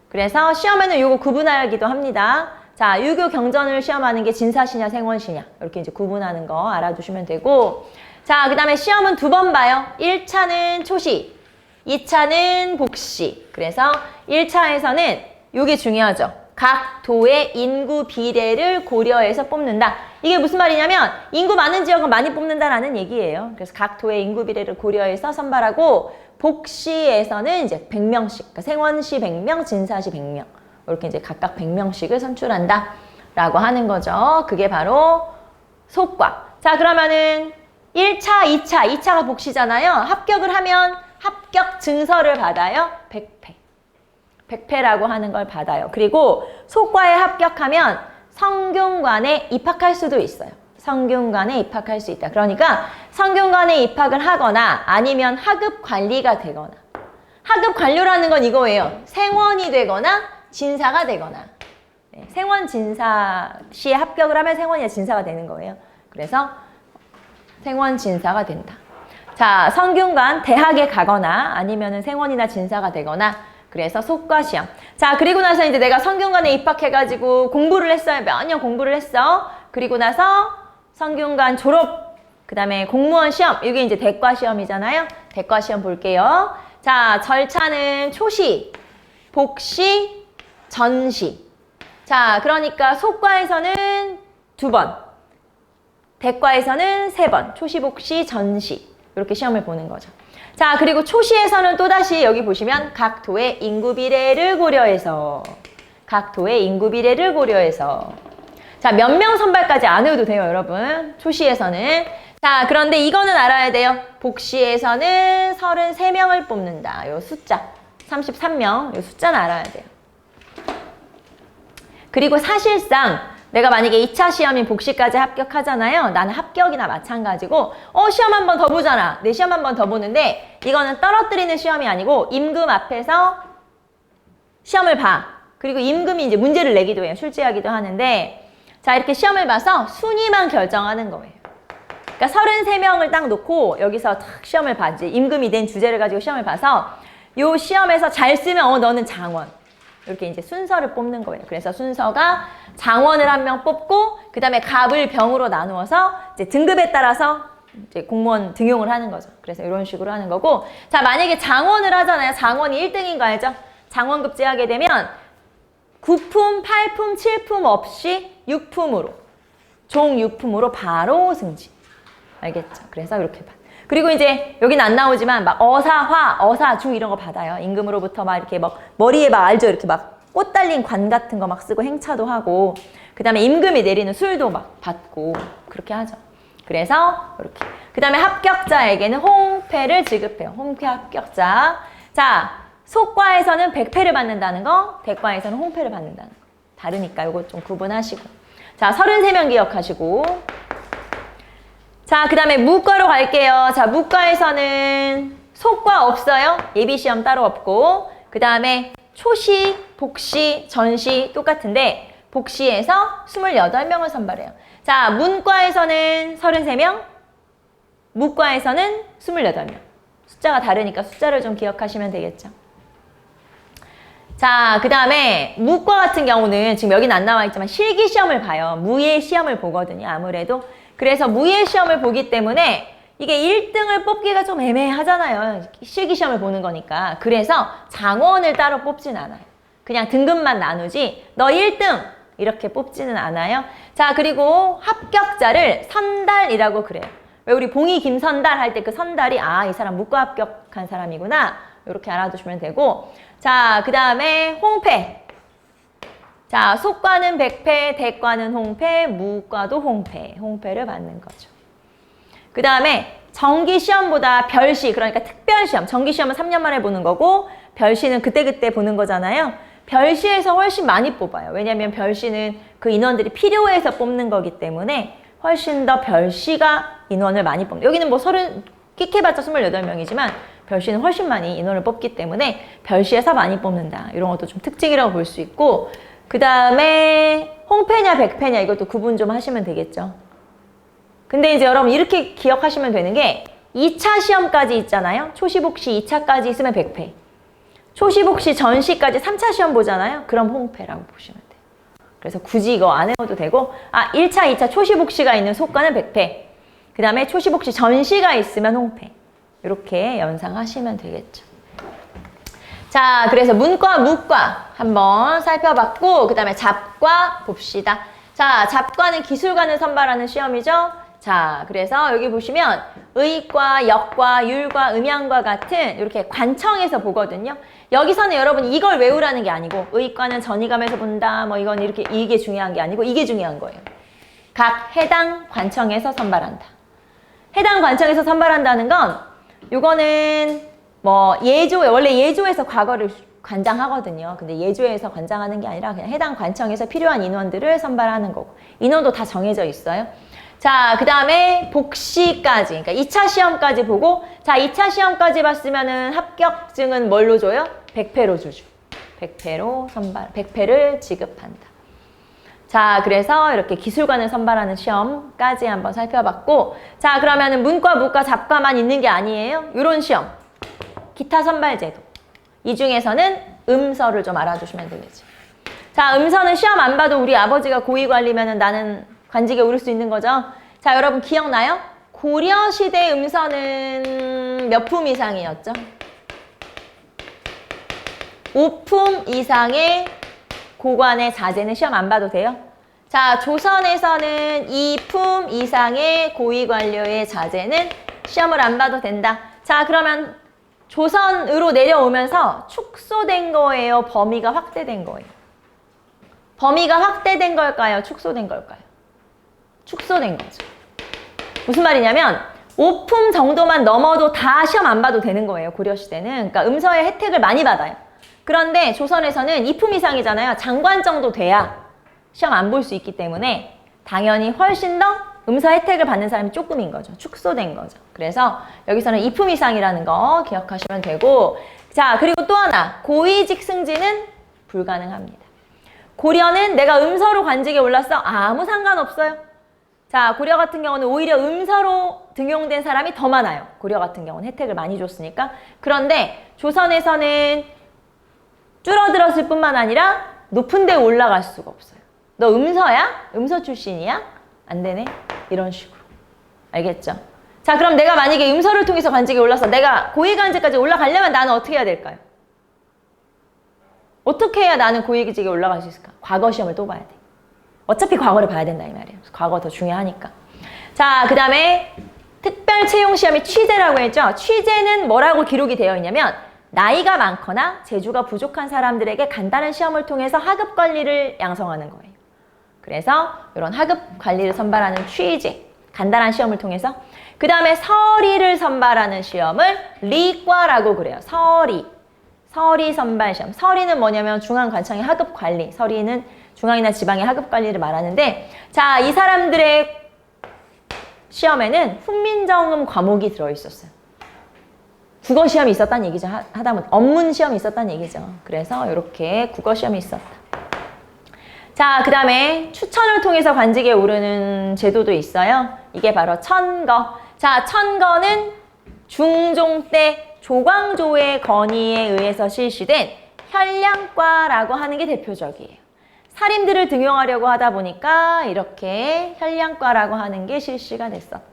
그래서 시험에는 요거 구분하기도 합니다. 자, 유교 경전을 시험하는 게 진사시냐 생원시냐 이렇게 이제 구분하는 거 알아두시면 되고, 자, 그 다음에 시험은 2번 봐요. 1차는 초시, 2차는 복시. 그래서 1차에서는 요게 중요하죠. 각 도의 인구 비례를 고려해서 뽑는다. 이게 무슨 말이냐면 인구 많은 지역은 많이 뽑는다라는 얘기예요. 그래서 각 도의 인구 비례를 고려해서 선발하고, 복시에서는 이제 100명씩, 그러니까 생원시 100명, 진사시 100명. 이렇게 이제 각각 100명씩을 선출한다 라고 하는 거죠. 그게 바로 속과. 자, 그러면은 1차, 2차가 복시잖아요. 합격을 하면 합격 증서를 받아요. 100패. 100패라고 하는 걸 받아요. 그리고 속과에 합격하면 성균관에 입학할 수도 있어요. 성균관에 입학할 수 있다. 그러니까 성균관에 입학을 하거나 아니면 하급 관리가 되거나, 하급 관료라는 건 이거예요. 생원이 되거나 진사가 되거나. 네, 생원 진사시에 합격을 하면 생원이나 진사가 되는 거예요. 그래서 생원 진사가 된다. 자, 성균관 대학에 가거나 아니면은 생원이나 진사가 되거나, 그래서 속과 시험. 자, 그리고 나서 이제 내가 성균관에 입학해가지고 공부를 했어요. 몇 년 공부를 했어. 그리고 나서 성균관 졸업, 그 다음에 공무원 시험. 이게 이제 대과 시험이잖아요. 대과 시험 볼게요. 자, 절차는 초시, 복시, 전시. 자, 그러니까 속과에서는 2번, 대과에서는 3번, 초시, 복시, 전시. 이렇게 시험을 보는 거죠. 자, 그리고 초시에서는 또다시 여기 보시면 각 도의 인구 비례를 고려해서, 자, 몇 명 선발까지 안 해도 돼요, 여러분. 초시에서는. 자, 그런데 이거는 알아야 돼요. 복시에서는 33명을 뽑는다. 요 숫자 33명, 요 숫자는 알아야 돼요. 그리고 사실상 내가 만약에 2차 시험인 복시까지 합격하잖아요. 나는 합격이나 마찬가지고, 시험 한 번 더 보잖아. 내 시험 한 번 더 보는데, 이거는 떨어뜨리는 시험이 아니고 임금 앞에서 시험을 봐. 그리고 임금이 이제 문제를 내기도 해요. 출제하기도 하는데, 자, 이렇게 시험을 봐서 순위만 결정하는 거예요. 그러니까 33명을 딱 놓고 여기서 탁 시험을 봐지. 임금이 낸 주제를 가지고 시험을 봐서 요 시험에서 잘 쓰면 너는 장원. 이렇게 이제 순서를 뽑는 거예요. 그래서 순서가 장원을 한 명 뽑고, 그 다음에 갑을 병으로 나누어서 이제 등급에 따라서 이제 공무원 등용을 하는 거죠. 그래서 이런 식으로 하는 거고, 자, 만약에 장원을 하잖아요. 장원이 1등인 거 알죠? 장원급제하게 되면 9품, 8품, 7품 없이 6품으로, 종 6품으로 바로 승진. 알겠죠? 그래서 이렇게 봐. 그리고 이제 여기는 안 나오지만 막 어사화, 어사주 이런 거 받아요. 임금으로부터 막 이렇게 막 머리에 막 알죠? 이렇게 막 꽃 달린 관 같은 거 막 쓰고 행차도 하고, 그 다음에 임금이 내리는 술도 막 받고 그렇게 하죠. 그래서 이렇게. 그 다음에 합격자에게는 홍패를 지급해요. 홍패 합격자. 자, 속과에서는 100패를 받는다는 거, 대과에서는 홍패를 받는다는 거. 다르니까 이거 좀 구분하시고. 자, 33명 기억하시고. 자, 그 다음에 무과로 갈게요. 자, 무과에서는 속과 없어요. 예비시험 따로 없고. 그 다음에 초시, 복시, 전시 똑같은데 복시에서 28명을 선발해요. 자, 문과에서는 33명, 무과에서는 28명. 숫자가 다르니까 숫자를 좀 기억하시면 되겠죠. 자, 그 다음에 무과 같은 경우는 지금 여기는 안 나와 있지만 실기시험을 봐요. 무예 시험을 보거든요. 아무래도. 그래서 무예 시험을 보기 때문에 이게 1등을 뽑기가 좀 애매하잖아요. 실기시험을 보는 거니까. 그래서 장원을 따로 뽑진 않아요. 그냥 등급만 나누지 너 1등 이렇게 뽑지는 않아요. 자, 그리고 합격자를 선달이라고 그래요. 왜 우리 봉이 김선달 할 때 그 선달이 아, 이 사람 무과 합격한 사람이구나. 이렇게 알아두시면 되고. 자, 그 다음에 홍패. 자, 속과는 백패, 대과는 홍패, 무과도 홍패. 홍패를 받는 거죠. 그 다음에 정기시험보다 별시, 그러니까 특별시험. 정기시험은 3년 만에 보는 거고 별시는 그때그때 보는 거잖아요. 별시에서 훨씬 많이 뽑아요. 왜냐하면 별시는 그 인원들이 필요해서 뽑는 거기 때문에 훨씬 더 별시가 인원을 많이 뽑는. 여기는 뭐 30, 끽해봤자 28명이지만 별시는 훨씬 많이 인원을 뽑기 때문에 별시에서 많이 뽑는다. 이런 것도 좀 특징이라고 볼 수 있고, 그 다음에 홍패냐 백패냐 이것도 구분 좀 하시면 되겠죠. 근데 이제 여러분 이렇게 기억하시면 되는 게 2차 시험까지 있잖아요. 초시복시 2차까지 있으면 백패. 초시복시 전시까지 3차 시험 보잖아요. 그럼 홍패라고 보시면 돼요. 그래서 굳이 이거 안 해도 되고, 아, 1차, 2차 초시복시가 있는 속과는 백패. 그 다음에 초시복시 전시가 있으면 홍패. 이렇게 연상하시면 되겠죠. 자, 그래서 문과, 무과 한번 살펴봤고, 그 다음에 잡과 봅시다. 자, 잡과는 기술관을 선발하는 시험이죠. 자, 그래서 여기 보시면 의과, 역과, 율과, 음양과 같은 이렇게 관청에서 보거든요. 여기서는 여러분 이걸 외우라는 게 아니고 의과는 전이감에서 본다. 뭐 이건 이렇게 이게 중요한 게 아니고 이게 중요한 거예요. 각 해당 관청에서 선발한다. 해당 관청에서 선발한다는 건 요거는 뭐 예조, 원래 예조에서 과거를 관장하거든요. 근데 예조에서 관장하는 게 아니라 그냥 해당 관청에서 필요한 인원들을 선발하는 거고 인원도 다 정해져 있어요. 자, 그 다음에 복시까지, 그러니까 2차 시험까지 보고, 자, 2차 시험까지 봤으면은 합격증은 뭘로 줘요? 백패로 주죠. 백패로 선발, 백패를 지급한다. 자, 그래서 이렇게 기술관을 선발하는 시험까지 한번 살펴봤고, 자, 그러면은 문과, 무과, 잡과만 있는 게 아니에요. 요런 시험. 기타 선발제도. 이 중에서는 음서를 좀 알아두시면 되겠죠. 자, 음서는 시험 안 봐도 우리 아버지가 고위관리면은 나는 관직에 오를 수 있는 거죠. 자, 여러분 기억나요? 고려시대 음서는 몇 품 이상이었죠? 5품 이상의 고관의 자제는 시험 안 봐도 돼요. 자, 조선에서는 2품 이상의 고위관료의 자제는 시험을 안 봐도 된다. 자, 그러면 조선으로 내려오면서 축소된 거예요? 범위가 확대된 거예요? 범위가 확대된 걸까요? 축소된 걸까요? 축소된 거죠. 무슨 말이냐면 5품 정도만 넘어도 다 시험 안 봐도 되는 거예요. 고려시대는. 그러니까 음서의 혜택을 많이 받아요. 그런데 조선에서는 2품 이상이잖아요. 장관 정도 돼야 시험 안 볼 수 있기 때문에 당연히 훨씬 더 음서 혜택을 받는 사람이 조금인 거죠. 축소된 거죠. 그래서 여기서는 2품 이상이라는 거 기억하시면 되고, 자, 그리고 또 하나, 고위직 승진은 불가능합니다. 고려는 내가 음서로 관직에 올랐어? 아무 상관없어요. 자, 고려 같은 경우는 오히려 음서로 등용된 사람이 더 많아요. 고려 같은 경우는 혜택을 많이 줬으니까. 그런데 조선에서는 줄어들었을 뿐만 아니라 높은 데 올라갈 수가 없어요. 너 음서야? 음서 출신이야? 안 되네? 이런 식으로. 알겠죠? 자, 그럼 내가 만약에 음서를 통해서 관직에 올라서 내가 고위관직까지 올라가려면 나는 어떻게 해야 될까요? 어떻게 해야 나는 고위직에 올라갈 수 있을까? 과거 시험을 또 봐야 돼. 어차피 과거를 봐야 된다 이 말이에요. 과거 더 중요하니까. 자, 그 다음에 특별 채용 시험이 취재라고 했죠. 취재는 뭐라고 기록이 되어 있냐면 나이가 많거나 재주가 부족한 사람들에게 간단한 시험을 통해서 하급 관리를 양성하는 거예요. 그래서 이런 하급 관리를 선발하는 취재, 간단한 시험을 통해서. 그 다음에 서리를 선발하는 시험을 리과라고 그래요. 서리 선발 시험. 서리는 뭐냐면 중앙관청의 하급 관리. 서리는 중앙이나 지방의 하급 관리를 말하는데, 자, 이 사람들의 시험에는 훈민정음 과목이 들어있었어요. 국어 시험이 있었다는 얘기죠. 하다못해 언문 시험이 있었다는 얘기죠. 그래서 이렇게 국어 시험이 있었다. 자, 그 다음에 추천을 통해서 관직에 오르는 제도도 있어요. 이게 바로 천거. 자, 천거는 중종 때 조광조의 건의에 의해서 실시된 현량과라고 하는 게 대표적이에요. 사림들을 등용하려고 하다 보니까 이렇게 현량과라고 하는 게 실시가 됐었다.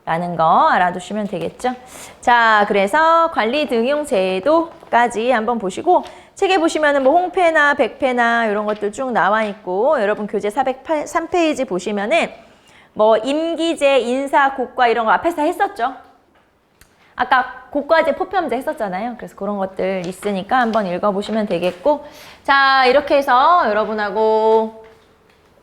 라는 거 알아두시면 되겠죠. 자, 그래서 관리 등용 제도까지 한번 보시고, 책에 보시면은 뭐 홍패나 백패나 이런 것들 쭉 나와 있고, 여러분 교재 403페이지 보시면은 뭐 임기제, 인사, 고과 이런 거 앞에서 했었죠. 아까 고과제, 포편제 했었잖아요. 그래서 그런 것들 있으니까 한번 읽어보시면 되겠고, 자, 이렇게 해서 여러분하고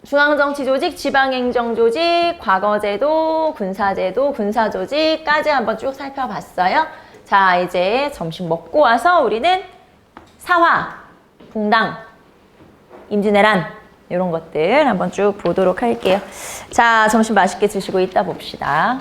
중앙정치조직, 지방행정조직, 과거제도, 군사제도, 군사조직까지 한번 쭉 살펴봤어요. 자, 이제 점심 먹고 와서 우리는 사화, 붕당, 임진왜란 이런 것들 한번 쭉 보도록 할게요. 자, 점심 맛있게 드시고 이따 봅시다.